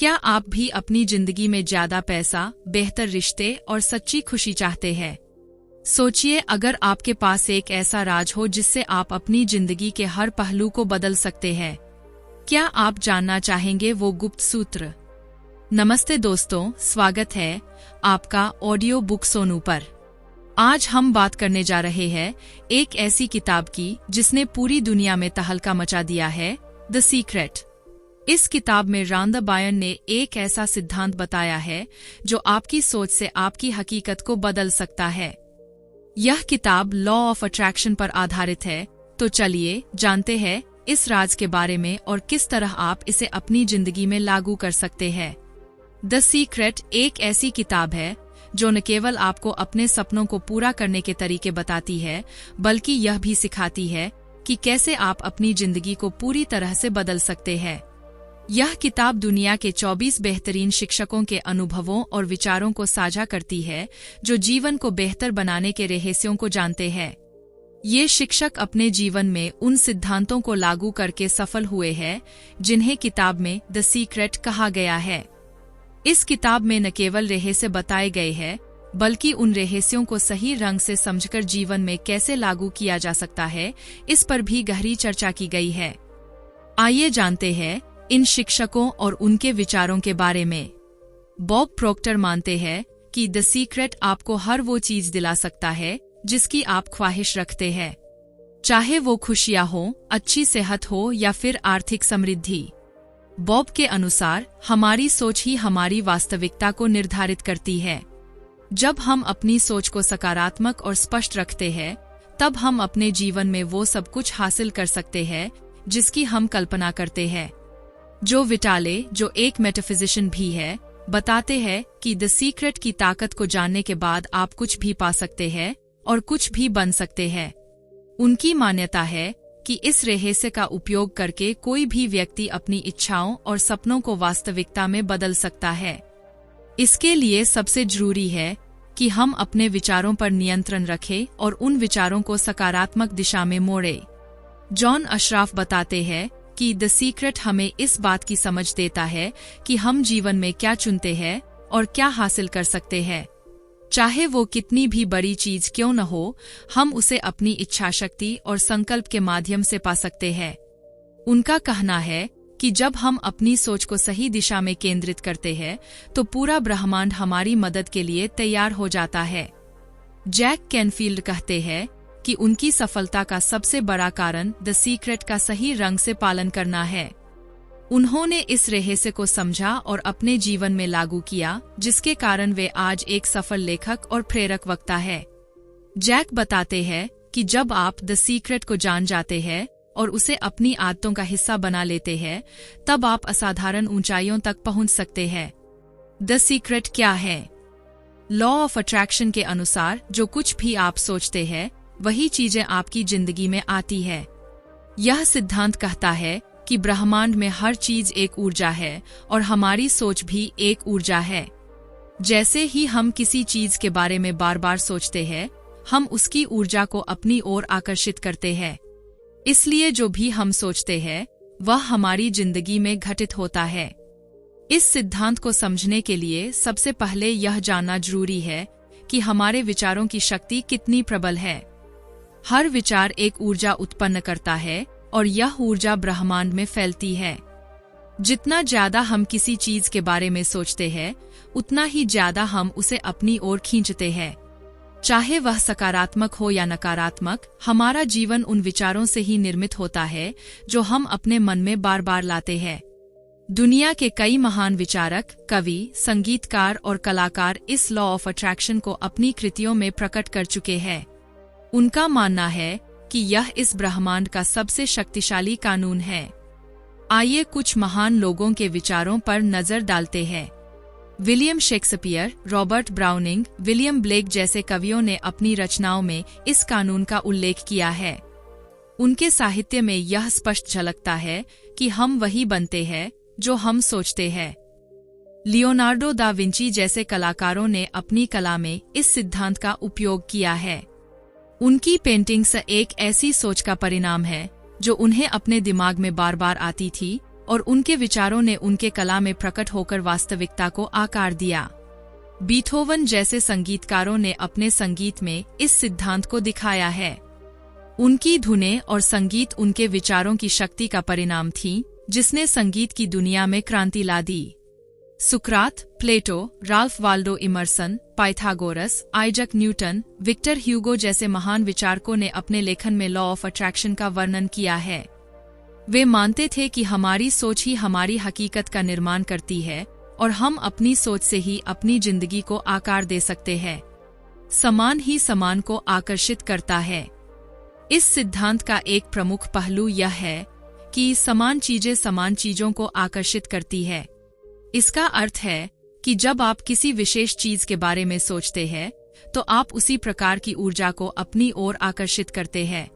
क्या आप भी अपनी जिंदगी में ज्यादा पैसा, बेहतर रिश्ते और सच्ची खुशी चाहते हैं? सोचिए, अगर आपके पास एक ऐसा राज हो जिससे आप अपनी जिंदगी के हर पहलू को बदल सकते हैं। क्या आप जानना चाहेंगे वो गुप्त सूत्र? नमस्ते दोस्तों, स्वागत है आपका ऑडियो बुक सोनू पर। आज हम बात करने जा रहे हैं एक ऐसी किताब की जिसने पूरी दुनिया में तहलका मचा दिया है, द सीक्रेट। इस किताब में रांदा बायन ने एक ऐसा सिद्धांत बताया है जो आपकी सोच से आपकी हकीकत को बदल सकता है। यह किताब लॉ ऑफ अट्रैक्शन पर आधारित है, तो चलिए जानते हैं इस राज के बारे में और किस तरह आप इसे अपनी जिंदगी में लागू कर सकते हैं। द सीक्रेट एक ऐसी किताब है जो न केवल आपको अपने सपनों को पूरा करने के तरीके बताती है, बल्कि यह भी सिखाती है कि कैसे आप अपनी जिंदगी को पूरी तरह से बदल सकते हैं। यह किताब दुनिया के 24 बेहतरीन शिक्षकों के अनुभवों और विचारों को साझा करती है जो जीवन को बेहतर बनाने के रहस्यों को जानते हैं। ये शिक्षक अपने जीवन में उन सिद्धांतों को लागू करके सफल हुए हैं जिन्हें किताब में द सीक्रेट कहा गया है। इस किताब में न केवल रहस्य बताए गए हैं, बल्कि उन रहस्यों को सही रंग से समझकर जीवन में कैसे लागू किया जा सकता है, इस पर भी गहरी चर्चा की गई है। आइए जानते हैं इन शिक्षकों और उनके विचारों के बारे में। बॉब प्रोक्टर मानते हैं कि द सीक्रेट आपको हर वो चीज दिला सकता है जिसकी आप ख्वाहिश रखते हैं, चाहे वो खुशियां हो, अच्छी सेहत हो या फिर आर्थिक समृद्धि। बॉब के अनुसार हमारी सोच ही हमारी वास्तविकता को निर्धारित करती है। जब हम अपनी सोच को सकारात्मक और स्पष्ट रखते हैं, तब हम अपने जीवन में वो सब कुछ हासिल कर सकते हैं जिसकी हम कल्पना करते हैं। जो विटाले, जो एक मेटाफिजिशियन भी है, बताते हैं कि द सीक्रेट की ताकत को जानने के बाद आप कुछ भी पा सकते हैं और कुछ भी बन सकते हैं। उनकी मान्यता है कि इस रहस्य का उपयोग करके कोई भी व्यक्ति अपनी इच्छाओं और सपनों को वास्तविकता में बदल सकता है। इसके लिए सबसे जरूरी है कि हम अपने विचारों पर नियंत्रण रखें और उन विचारों को सकारात्मक दिशा में मोड़ें। जॉन अशराफ बताते हैं कि द सीक्रेट हमें इस बात की समझ देता है कि हम जीवन में क्या चुनते हैं और क्या हासिल कर सकते हैं। चाहे वो कितनी भी बड़ी चीज क्यों न हो, हम उसे अपनी इच्छा शक्ति और संकल्प के माध्यम से पा सकते हैं। उनका कहना है कि जब हम अपनी सोच को सही दिशा में केंद्रित करते हैं, तो पूरा ब्रह्मांड हमारी मदद के लिए तैयार हो जाता है। जैक कैनफील्ड कहते हैं कि उनकी सफलता का सबसे बड़ा कारण द सीक्रेट का सही रंग से पालन करना है। उन्होंने इस रहस्य को समझा और अपने जीवन में लागू किया, जिसके कारण वे आज एक सफल लेखक और प्रेरक वक्ता है। जैक बताते हैं कि जब आप द सीक्रेट को जान जाते हैं और उसे अपनी आदतों का हिस्सा बना लेते हैं, तब आप असाधारण ऊंचाइयों तक पहुंच सकते हैं। द सीक्रेट क्या है? लॉ ऑफ अट्रैक्शन के अनुसार जो कुछ भी आप सोचते हैं, वही चीजें आपकी जिंदगी में आती है। यह सिद्धांत कहता है कि ब्रह्मांड में हर चीज एक ऊर्जा है और हमारी सोच भी एक ऊर्जा है। जैसे ही हम किसी चीज के बारे में बार बार सोचते हैं, हम उसकी ऊर्जा को अपनी ओर आकर्षित करते हैं। इसलिए जो भी हम सोचते हैं, वह हमारी जिंदगी में घटित होता है। इस सिद्धांत को समझने के लिए सबसे पहले यह जानना जरूरी है कि हमारे विचारों की शक्ति कितनी प्रबल है। हर विचार एक ऊर्जा उत्पन्न करता है और यह ऊर्जा ब्रह्मांड में फैलती है। जितना ज्यादा हम किसी चीज के बारे में सोचते हैं, उतना ही ज्यादा हम उसे अपनी ओर खींचते हैं। चाहे वह सकारात्मक हो या नकारात्मक, हमारा जीवन उन विचारों से ही निर्मित होता है जो हम अपने मन में बार बार लाते हैं। दुनिया के कई महान विचारक, कवि, संगीतकार और कलाकार इस लॉ ऑफ अट्रैक्शन को अपनी कृतियों में प्रकट कर चुके हैं। उनका मानना है कि यह इस ब्रह्मांड का सबसे शक्तिशाली कानून है। आइए कुछ महान लोगों के विचारों पर नजर डालते हैं। William Shakespeare, Robert browning, William Blake जैसे कवियों ने अपनी रचनाओं में इस कानून का उल्लेख किया है। उनके साहित्य में यह स्पष्ट झलकता है कि हम वही बनते हैं जो हम सोचते हैं। लियोनार्डो दा विंची जैसे कलाकारों ने अपनी कला में इस सिद्धांत का उपयोग किया है। उनकी पेंटिंग्स एक ऐसी सोच का परिणाम है जो उन्हें अपने दिमाग में बार बार आती थी और उनके विचारों ने उनके कला में प्रकट होकर वास्तविकता को आकार दिया। बीथोवन जैसे संगीतकारों ने अपने संगीत में इस सिद्धांत को दिखाया है। उनकी धुनें और संगीत उनके विचारों की शक्ति का परिणाम थी, जिसने संगीत की दुनिया में क्रांति ला दी। सुकरात, Plato, Ralph Waldo Emerson, Pythagoras, Isaac Newton, Victor Hugo जैसे महान विचारकों ने अपने लेखन में लॉ ऑफ अट्रैक्शन का वर्णन किया है। वे मानते थे कि हमारी सोच ही हमारी हकीकत का निर्माण करती है और हम अपनी सोच से ही अपनी जिंदगी को आकार दे सकते हैं। समान ही समान को आकर्षित करता है। इस सिद्धांत का एक प्रमुख पहलू यह है कि समान चीजें समान चीजों को आकर्षित करती है। इसका अर्थ है कि जब आप किसी विशेष चीज के बारे में सोचते हैं, तो आप उसी प्रकार की ऊर्जा को अपनी ओर आकर्षित करते हैं।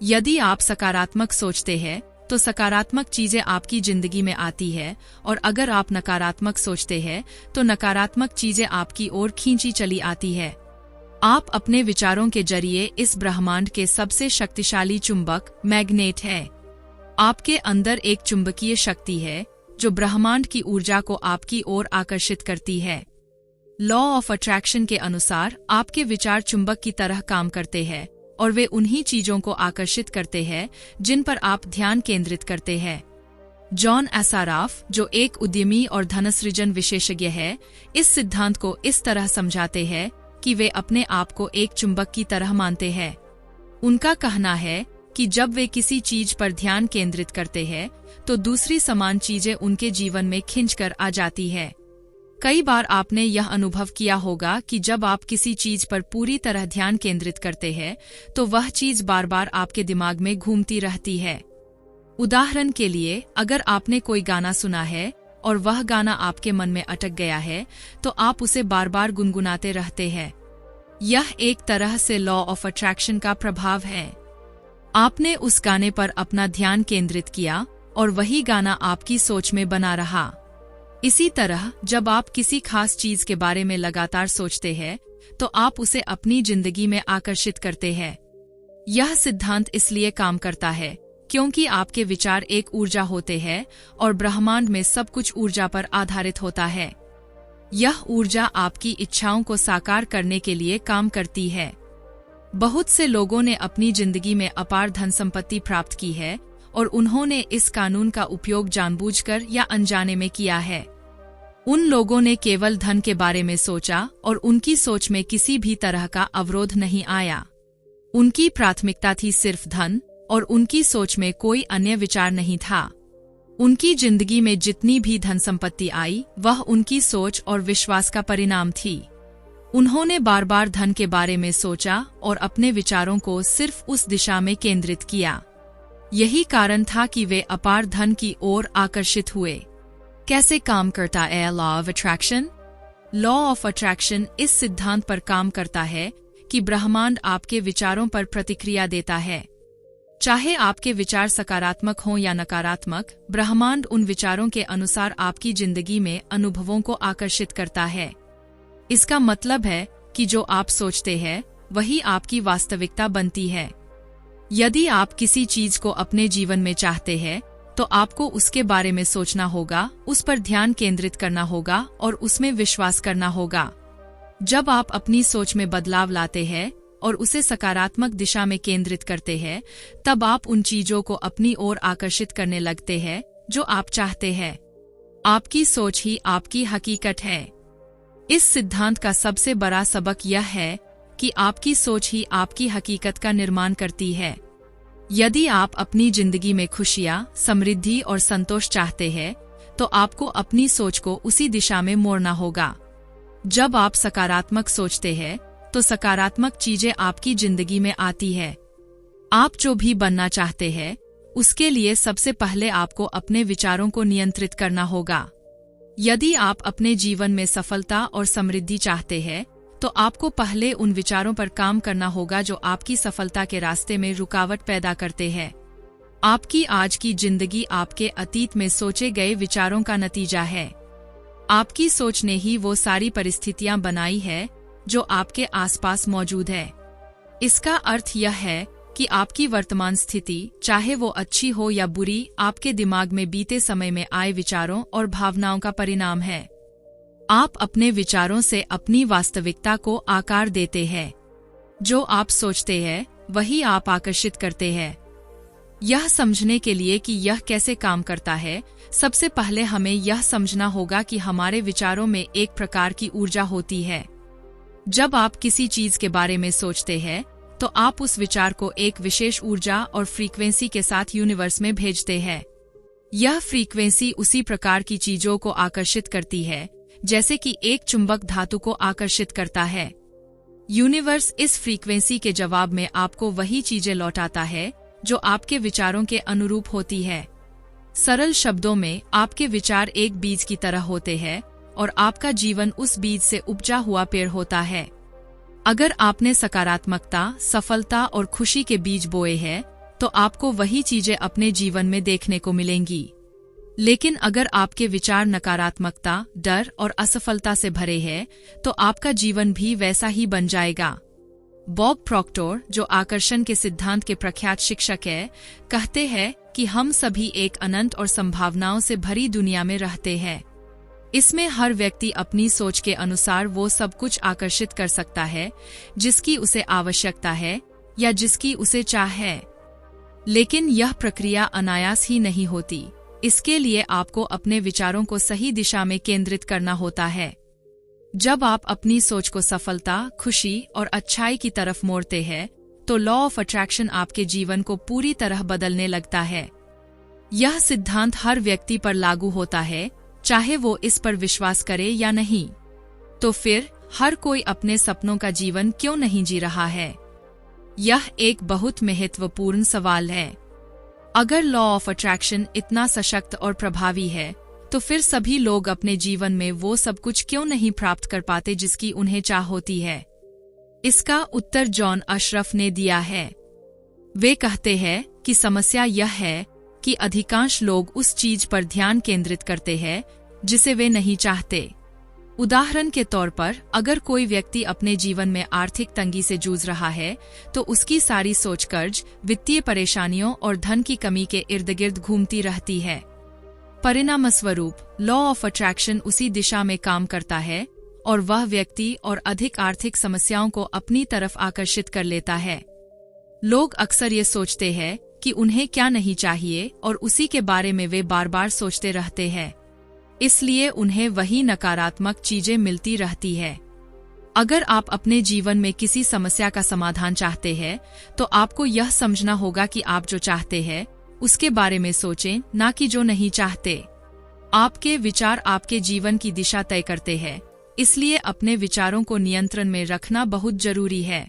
यदि आप सकारात्मक सोचते हैं, तो सकारात्मक चीजें आपकी जिंदगी में आती है, और अगर आप नकारात्मक सोचते हैं, तो नकारात्मक चीजें आपकी ओर खींची चली आती है। आप अपने विचारों के जरिए इस ब्रह्मांड के सबसे शक्तिशाली चुंबक मैग्नेट है। आपके अंदर एक चुंबकीय शक्ति है जो ब्रह्मांड की ऊर्जा को आपकी ओर आकर्षित करती है। लॉ ऑफ अट्रैक्शन के अनुसार आपके विचार चुंबक की तरह काम करते हैं और वे उन्हीं चीजों को आकर्षित करते हैं जिन पर आप ध्यान केंद्रित करते हैं। जॉन एसाराफ, जो एक उद्यमी और धनसृजन विशेषज्ञ है, इस सिद्धांत को इस तरह समझाते हैं कि वे अपने आप को एक चुंबक की तरह मानते हैं। उनका कहना है कि जब वे किसी चीज पर ध्यान केंद्रित करते हैं, तो दूसरी समान चीजें उनके जीवन में खिंचकर आ जाती है। कई बार आपने यह अनुभव किया होगा कि जब आप किसी चीज पर पूरी तरह ध्यान केंद्रित करते हैं, तो वह चीज बार बार आपके दिमाग में घूमती रहती है। उदाहरण के लिए, अगर आपने कोई गाना सुना है और वह गाना आपके मन में अटक गया है, तो आप उसे बार बार गुनगुनाते रहते हैं। यह एक तरह से लॉ ऑफ अट्रैक्शन का प्रभाव है। आपने उस गाने पर अपना ध्यान केंद्रित किया और वही गाना आपकी सोच में बना रहा। इसी तरह जब आप किसी खास चीज के बारे में लगातार सोचते हैं, तो आप उसे अपनी जिंदगी में आकर्षित करते हैं। यह सिद्धांत इसलिए काम करता है क्योंकि आपके विचार एक ऊर्जा होते हैं और ब्रह्मांड में सब कुछ ऊर्जा पर आधारित होता है। यह ऊर्जा आपकी इच्छाओं को साकार करने के लिए काम करती है। बहुत से लोगों ने अपनी जिंदगी में अपार धन संपत्ति प्राप्त की है और उन्होंने इस कानून का उपयोग जानबूझकर या अनजाने में किया है। उन लोगों ने केवल धन के बारे में सोचा और उनकी सोच में किसी भी तरह का अवरोध नहीं आया। उनकी प्राथमिकता थी सिर्फ धन और उनकी सोच में कोई अन्य विचार नहीं था। उनकी जिंदगी में जितनी भी धन संपत्ति आई, वह उनकी सोच और विश्वास का परिणाम थी। उन्होंने बार बार धन के बारे में सोचा और अपने विचारों को सिर्फ उस दिशा में केंद्रित किया। यही कारण था कि वे अपार धन की ओर आकर्षित हुए। कैसे काम करता है law of attraction? Law of attraction इस सिद्धांत पर काम करता है कि ब्रह्मांड आपके विचारों पर प्रतिक्रिया देता है। चाहे आपके विचार सकारात्मक हों या नकारात्मक, ब्रह्मांड उन विचारों के अनुसार आपकी जिंदगी में अनुभवों को आकर्षित करता है। इसका मतलब है कि जो आप सोचते हैं, वही आपकी वास्तविकता बनती है। यदि आप किसी चीज को अपने जीवन में चाहते हैं, तो आपको उसके बारे में सोचना होगा, उस पर ध्यान केंद्रित करना होगा और उसमें विश्वास करना होगा। जब आप अपनी सोच में बदलाव लाते हैं और उसे सकारात्मक दिशा में केंद्रित करते हैं, तब आप उन चीजों को अपनी ओर आकर्षित करने लगते हैं जो आप चाहते हैं। आपकी सोच ही आपकी हकीकत है। इस सिद्धांत का सबसे बड़ा सबक यह है कि आपकी सोच ही आपकी हकीकत का निर्माण करती है। यदि आप अपनी जिंदगी में खुशियां, समृद्धि और संतोष चाहते हैं, तो आपको अपनी सोच को उसी दिशा में मोड़ना होगा। जब आप सकारात्मक सोचते हैं, तो सकारात्मक चीजें आपकी जिंदगी में आती है। आप जो भी बनना चाहते हैं, उसके लिए सबसे पहले आपको अपने विचारों को नियंत्रित करना होगा। यदि आप अपने जीवन में सफलता और समृद्धि चाहते हैं, तो आपको पहले उन विचारों पर काम करना होगा जो आपकी सफलता के रास्ते में रुकावट पैदा करते हैं। आपकी आज की जिंदगी आपके अतीत में सोचे गए विचारों का नतीजा है। आपकी सोच ने ही वो सारी परिस्थितियां बनाई है जो आपके आसपास मौजूद है। इसका अर्थ यह है कि आपकी वर्तमान स्थिति, चाहे वो अच्छी हो या बुरी, आपके दिमाग में बीते समय में आए विचारों और भावनाओं का परिणाम है। आप अपने विचारों से अपनी वास्तविकता को आकार देते हैं। जो आप सोचते हैं वही आप आकर्षित करते हैं। यह समझने के लिए कि यह कैसे काम करता है, सबसे पहले हमें यह समझना होगा कि हमारे विचारों में एक प्रकार की ऊर्जा होती है। जब आप किसी चीज के बारे में सोचते हैं तो आप उस विचार को एक विशेष ऊर्जा और फ्रीक्वेंसी के साथ यूनिवर्स में भेजते हैं। यह फ्रीक्वेंसी उसी प्रकार की चीजों को आकर्षित करती है जैसे कि एक चुंबक धातु को आकर्षित करता है। यूनिवर्स इस फ्रीक्वेंसी के जवाब में आपको वही चीजें लौटाता है जो आपके विचारों के अनुरूप होती है। सरल शब्दों में, आपके विचार एक बीज की तरह होते हैं और आपका जीवन उस बीज से उपजा हुआ पेड़ होता है। अगर आपने सकारात्मकता, सफलता और खुशी के बीज बोए हैं, तो आपको वही चीजें अपने जीवन में देखने को मिलेंगी। लेकिन अगर आपके विचार नकारात्मकता, डर और असफलता से भरे हैं, तो आपका जीवन भी वैसा ही बन जाएगा। बॉब प्रॉक्टर, जो आकर्षण के सिद्धांत के प्रख्यात शिक्षक हैं, कहते हैं कि हम सभी एक अनंत और संभावनाओं से भरी दुनिया में रहते हैं। इसमें हर व्यक्ति अपनी सोच के अनुसार वो सब कुछ आकर्षित कर सकता है जिसकी उसे आवश्यकता है या जिसकी उसे चाह है। लेकिन यह प्रक्रिया अनायास ही नहीं होती। इसके लिए आपको अपने विचारों को सही दिशा में केंद्रित करना होता है। जब आप अपनी सोच को सफलता, खुशी और अच्छाई की तरफ मोड़ते हैं, तो लॉ ऑफ अट्रैक्शन आपके जीवन को पूरी तरह बदलने लगता है। यह सिद्धांत हर व्यक्ति पर लागू होता है, चाहे वो इस पर विश्वास करे या नहीं। तो फिर हर कोई अपने सपनों का जीवन क्यों नहीं जी रहा है? यह एक बहुत महत्वपूर्ण सवाल है। अगर लॉ ऑफ अट्रैक्शन इतना सशक्त और प्रभावी है, तो फिर सभी लोग अपने जीवन में वो सब कुछ क्यों नहीं प्राप्त कर पाते जिसकी उन्हें चाह होती है? इसका उत्तर जॉन अशरफ ने दिया है। वे कहते हैं कि समस्या यह है कि अधिकांश लोग उस चीज पर ध्यान केंद्रित करते हैं जिसे वे नहीं चाहते। उदाहरण के तौर पर, अगर कोई व्यक्ति अपने जीवन में आर्थिक तंगी से जूझ रहा है, तो उसकी सारी सोच कर्ज, वित्तीय परेशानियों और धन की कमी के इर्द गिर्द घूमती रहती है। परिणामस्वरूप लॉ ऑफ अट्रैक्शन उसी दिशा में काम करता है और वह व्यक्ति और अधिक आर्थिक समस्याओं को अपनी तरफ आकर्षित कर लेता है। लोग अक्सर ये सोचते हैं कि उन्हें क्या नहीं चाहिए और उसी के बारे में वे बार बार सोचते रहते हैं, इसलिए उन्हें वही नकारात्मक चीजें मिलती रहती है। अगर आप अपने जीवन में किसी समस्या का समाधान चाहते हैं, तो आपको यह समझना होगा कि आप जो चाहते हैं उसके बारे में सोचें, ना कि जो नहीं चाहते। आपके विचार आपके जीवन की दिशा तय करते हैं, इसलिए अपने विचारों को नियंत्रण में रखना बहुत जरूरी है।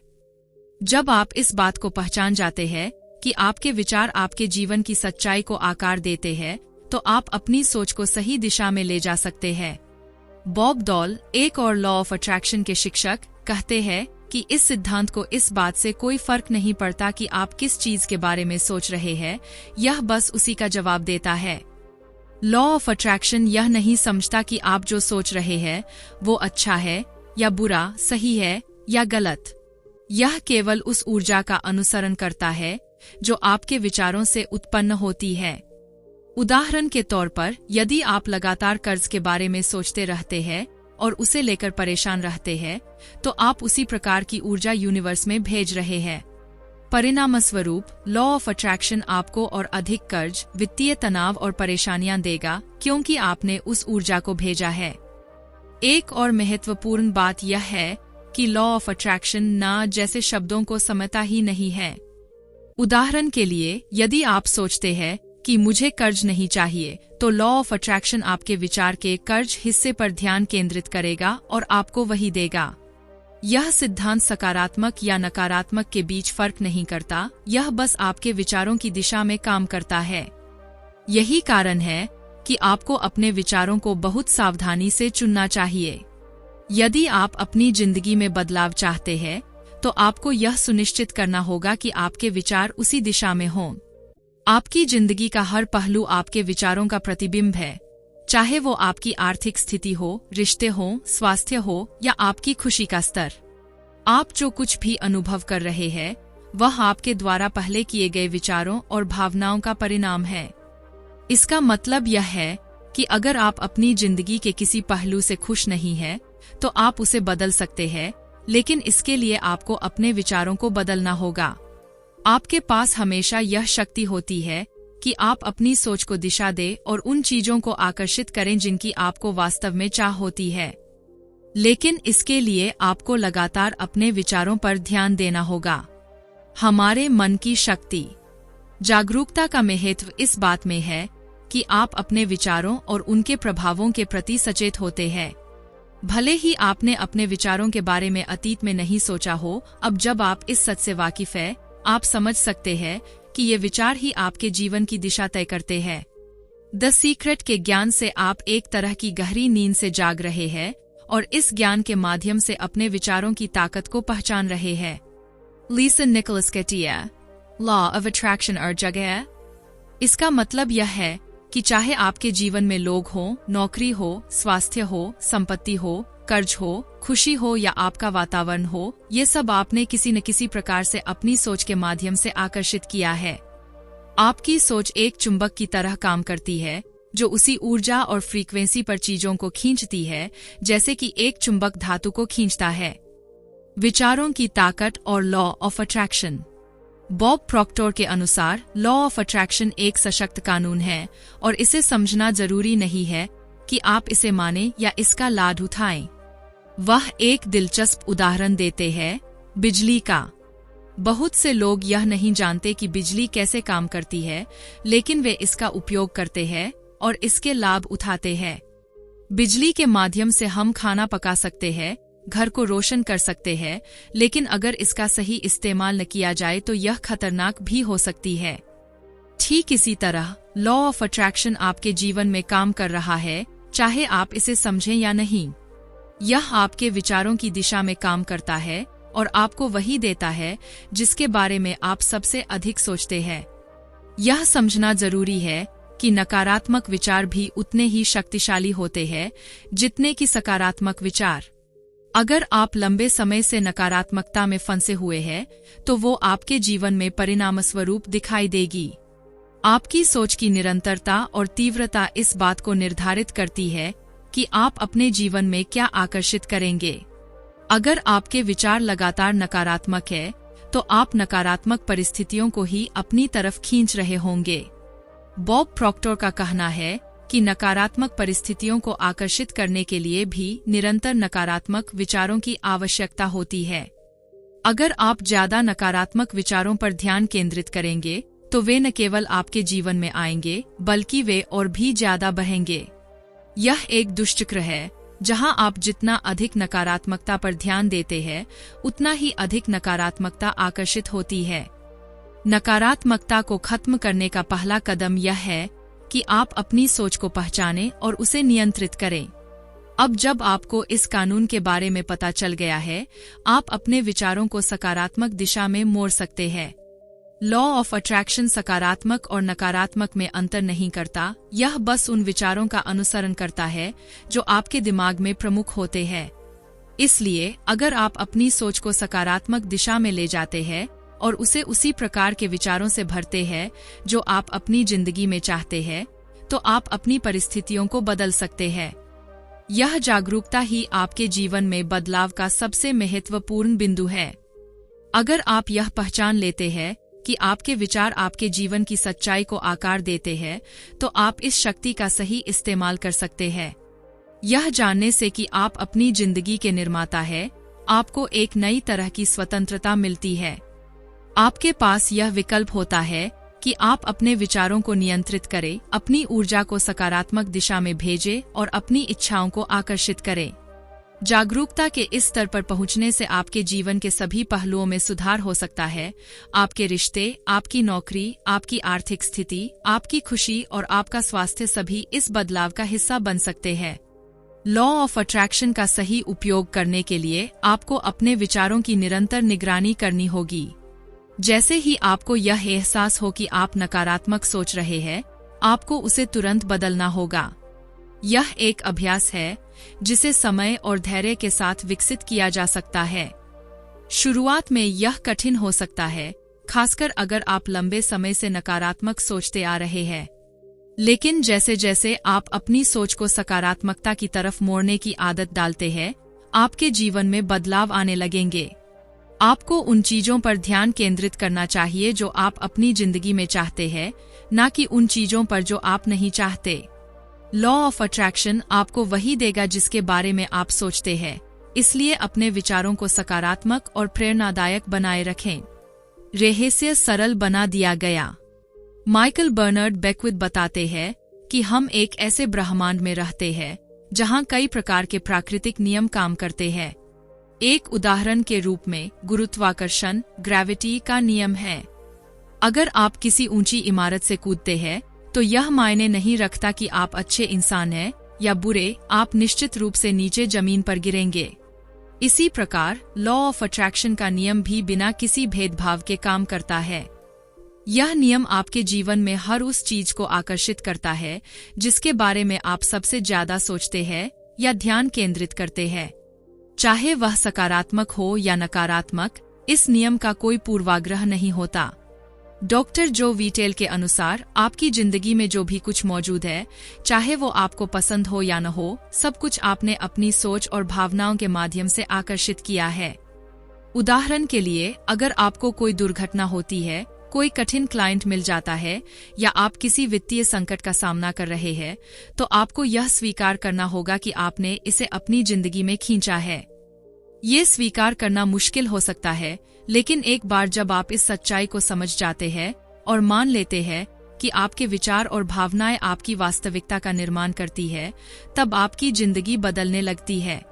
जब आप इस बात को पहचान जाते हैं कि आपके विचार आपके जीवन की सच्चाई को आकार देते हैं, तो आप अपनी सोच को सही दिशा में ले जा सकते हैं। बॉब डॉल, एक और लॉ ऑफ अट्रैक्शन के शिक्षक, कहते हैं कि इस सिद्धांत को इस बात से कोई फर्क नहीं पड़ता कि आप किस चीज के बारे में सोच रहे हैं, यह बस उसी का जवाब देता है। लॉ ऑफ अट्रैक्शन यह नहीं समझता कि आप जो सोच रहे हैं वो अच्छा है या बुरा, सही है या गलत। यह केवल उस ऊर्जा का अनुसरण करता है जो आपके विचारों से उत्पन्न होती है। उदाहरण के तौर पर, यदि आप लगातार कर्ज के बारे में सोचते रहते हैं और उसे लेकर परेशान रहते हैं, तो आप उसी प्रकार की ऊर्जा यूनिवर्स में भेज रहे हैं। परिणामस्वरूप लॉ ऑफ अट्रैक्शन आपको और अधिक कर्ज, वित्तीय तनाव और परेशानियां देगा, क्योंकि आपने उस ऊर्जा को भेजा है। एक और महत्वपूर्ण बात यह है कि लॉ ऑफ अट्रैक्शन ना जैसे शब्दों को समझता ही नहीं है। उदाहरण के लिए, यदि आप सोचते हैं कि मुझे कर्ज नहीं चाहिए, तो लॉ ऑफ अट्रैक्शन आपके विचार के कर्ज हिस्से पर ध्यान केंद्रित करेगा और आपको वही देगा। यह सिद्धांत सकारात्मक या नकारात्मक के बीच फर्क नहीं करता, यह बस आपके विचारों की दिशा में काम करता है। यही कारण है कि आपको अपने विचारों को बहुत सावधानी से चुनना चाहिए। यदि आप अपनी जिंदगी में बदलाव चाहते हैं, तो आपको यह सुनिश्चित करना होगा कि आपके विचार उसी दिशा में हों। आपकी जिंदगी का हर पहलू आपके विचारों का प्रतिबिंब है, चाहे वो आपकी आर्थिक स्थिति हो, रिश्ते हो, स्वास्थ्य हो या आपकी खुशी का स्तर। आप जो कुछ भी अनुभव कर रहे हैं, वह आपके द्वारा पहले किए गए विचारों और भावनाओं का परिणाम है। इसका मतलब यह है कि अगर आप अपनी जिंदगी के किसी पहलू से खुश नहीं हैं, तो आप उसे बदल सकते हैं, लेकिन इसके लिए आपको अपने विचारों को बदलना होगा। आपके पास हमेशा यह शक्ति होती है कि आप अपनी सोच को दिशा दें और उन चीजों को आकर्षित करें जिनकी आपको वास्तव में चाह होती है। लेकिन इसके लिए आपको लगातार अपने विचारों पर ध्यान देना होगा। हमारे मन की शक्ति। जागरूकता का महत्व इस बात में है कि आप अपने विचारों और उनके प्रभावों के प्रति सचेत होते हैं। भले ही आपने अपने विचारों के बारे में अतीत में नहीं सोचा हो, अब जब आप इस सच से वाकिफ हैं, आप समझ सकते हैं कि ये विचार ही आपके जीवन की दिशा तय करते हैं। द सीक्रेट के ज्ञान से आप एक तरह की गहरी नींद से जाग रहे हैं और इस ज्ञान के माध्यम से अपने विचारों की ताकत को पहचान रहे हैं। लीसा निकोलस कहती है, लॉ ऑफ अट्रैक्शन और जगह। इसका मतलब यह है कि चाहे आपके जीवन में लोग हों, नौकरी हो, स्वास्थ्य हो, संपत्ति हो, कर्ज हो, खुशी हो या आपका वातावरण हो, ये सब आपने किसी न किसी प्रकार से अपनी सोच के माध्यम से आकर्षित किया है। आपकी सोच एक चुंबक की तरह काम करती है, जो उसी ऊर्जा और फ्रीक्वेंसी पर चीजों को खींचती है जैसे कि एक चुंबक धातु को खींचता है। विचारों की ताकत और law of attraction. Bob Procter के अनुसार लॉ ऑफ अट्रैक्शन एक सशक्त कानून है और इसे समझना जरूरी नहीं है कि आप इसे माने या इसका लाभ उठाएं। वह एक दिलचस्प उदाहरण देते हैं, बिजली का। बहुत से लोग यह नहीं जानते कि बिजली कैसे काम करती है, लेकिन वे इसका उपयोग करते हैं और इसके लाभ उठाते हैं। बिजली के माध्यम से हम खाना पका सकते हैं, घर को रोशन कर सकते हैं, लेकिन अगर इसका सही इस्तेमाल न किया जाए तो यह खतरनाक भी हो सकती है। ठीक इसी तरह लॉ ऑफ अट्रैक्शन आपके जीवन में काम कर रहा है, चाहे आप इसे समझें या नहीं। यह आपके विचारों की दिशा में काम करता है और आपको वही देता है जिसके बारे में आप सबसे अधिक सोचते हैं। यह समझना जरूरी है कि नकारात्मक विचार भी उतने ही शक्तिशाली होते हैं जितने कि सकारात्मक विचार। अगर आप लंबे समय से नकारात्मकता में फंसे हुए हैं, तो वो आपके जीवन में परिणामस्वरूप दिखाई देगी। आपकी सोच की निरंतरता और तीव्रता इस बात को निर्धारित करती है कि आप अपने जीवन में क्या आकर्षित करेंगे। अगर आपके विचार लगातार नकारात्मक है, तो आप नकारात्मक परिस्थितियों को ही अपनी तरफ खींच रहे होंगे। बॉब प्रॉक्टर का कहना है कि नकारात्मक परिस्थितियों को आकर्षित करने के लिए भी निरंतर नकारात्मक विचारों की आवश्यकता होती है। अगर आप ज्यादा नकारात्मक विचारों पर ध्यान केंद्रित करेंगे, तो वे न केवल आपके जीवन में आएंगे, बल्कि वे और भी ज्यादा बढ़ेंगे। यह एक दुष्चक्र है, जहां आप जितना अधिक नकारात्मकता पर ध्यान देते हैं, उतना ही अधिक नकारात्मकता आकर्षित होती है। नकारात्मकता को खत्म करने का पहला कदम यह है कि आप अपनी सोच को पहचानें और उसे नियंत्रित करें। अब जब आपको इस कानून के बारे में पता चल गया है, आप अपने विचारों को सकारात्मक दिशा में मोड़ सकते हैं। लॉ ऑफ अट्रैक्शन सकारात्मक और नकारात्मक में अंतर नहीं करता, यह बस उन विचारों का अनुसरण करता है जो आपके दिमाग में प्रमुख होते हैं। इसलिए अगर आप अपनी सोच को सकारात्मक दिशा में ले जाते हैं और उसे उसी प्रकार के विचारों से भरते हैं जो आप अपनी जिंदगी में चाहते हैं, तो आप अपनी परिस्थितियों को बदल सकते हैं। यह जागरूकता ही आपके जीवन में बदलाव का सबसे महत्वपूर्ण बिंदु है। अगर आप यह पहचान लेते हैं कि आपके विचार आपके जीवन की सच्चाई को आकार देते हैं, तो आप इस शक्ति का सही इस्तेमाल कर सकते हैं। यह जानने से कि आप अपनी जिंदगी के निर्माता हैं, आपको एक नई तरह की स्वतंत्रता मिलती है। आपके पास यह विकल्प होता है कि आप अपने विचारों को नियंत्रित करें, अपनी ऊर्जा को सकारात्मक दिशा में भेजें और अपनी इच्छाओं को आकर्षित करें। जागरूकता के इस स्तर पर पहुंचने से आपके जीवन के सभी पहलुओं में सुधार हो सकता है। आपके रिश्ते, आपकी नौकरी, आपकी आर्थिक स्थिति, आपकी खुशी और आपका स्वास्थ्य सभी इस बदलाव का हिस्सा बन सकते हैं। लॉ ऑफ अट्रैक्शन का सही उपयोग करने के लिए आपको अपने विचारों की निरंतर निगरानी करनी होगी। जैसे ही आपको यह एहसास हो कि आप नकारात्मक सोच रहे हैं, आपको उसे तुरंत बदलना होगा। यह एक अभ्यास है जिसे समय और धैर्य के साथ विकसित किया जा सकता है। शुरुआत में यह कठिन हो सकता है, खासकर अगर आप लंबे समय से नकारात्मक सोचते आ रहे हैं। लेकिन जैसे जैसे आप अपनी सोच को सकारात्मकता की तरफ मोड़ने की आदत डालते हैं, आपके जीवन में बदलाव आने लगेंगे। आपको उन चीजों पर ध्यान केंद्रित करना चाहिए जो आप अपनी जिंदगी में चाहते हैं, न कि उन चीजों पर जो आप नहीं चाहते। लॉ ऑफ अट्रैक्शन आपको वही देगा जिसके बारे में आप सोचते हैं, इसलिए अपने विचारों को सकारात्मक और प्रेरणादायक बनाए रखें। रहस्य सरल बना दिया गया। माइकल बर्नर्ड बेकविथ बताते हैं कि हम एक ऐसे ब्रह्मांड में रहते हैं जहां कई प्रकार के प्राकृतिक नियम काम करते हैं। एक उदाहरण के रूप में गुरुत्वाकर्षण ग्रेविटी का नियम है। अगर आप किसी ऊंची इमारत से कूदते हैं तो यह मायने नहीं रखता कि आप अच्छे इंसान हैं या बुरे, आप निश्चित रूप से नीचे जमीन पर गिरेंगे। इसी प्रकार लॉ ऑफ अट्रैक्शन का नियम भी बिना किसी भेदभाव के काम करता है। यह नियम आपके जीवन में हर उस चीज को आकर्षित करता है जिसके बारे में आप सबसे ज्यादा सोचते हैं या ध्यान केंद्रित करते हैं। चाहे वह सकारात्मक हो या नकारात्मक, इस नियम का कोई पूर्वाग्रह नहीं होता। डॉक्टर जो वीटेल के अनुसार आपकी जिंदगी में जो भी कुछ मौजूद है, चाहे वो आपको पसंद हो या न हो, सब कुछ आपने अपनी सोच और भावनाओं के माध्यम से आकर्षित किया है। उदाहरण के लिए, अगर आपको कोई दुर्घटना होती है, कोई कठिन क्लाइंट मिल जाता है या आप किसी वित्तीय संकट का सामना कर रहे हैं, तो आपको यह स्वीकार करना होगा कि आपने इसे अपनी जिंदगी में खींचा है। ये स्वीकार करना मुश्किल हो सकता है, लेकिन एक बार जब आप इस सच्चाई को समझ जाते हैं और मान लेते हैं कि आपके विचार और भावनाएं आपकी वास्तविकता का निर्माण करती है, तब आपकी जिंदगी बदलने लगती है।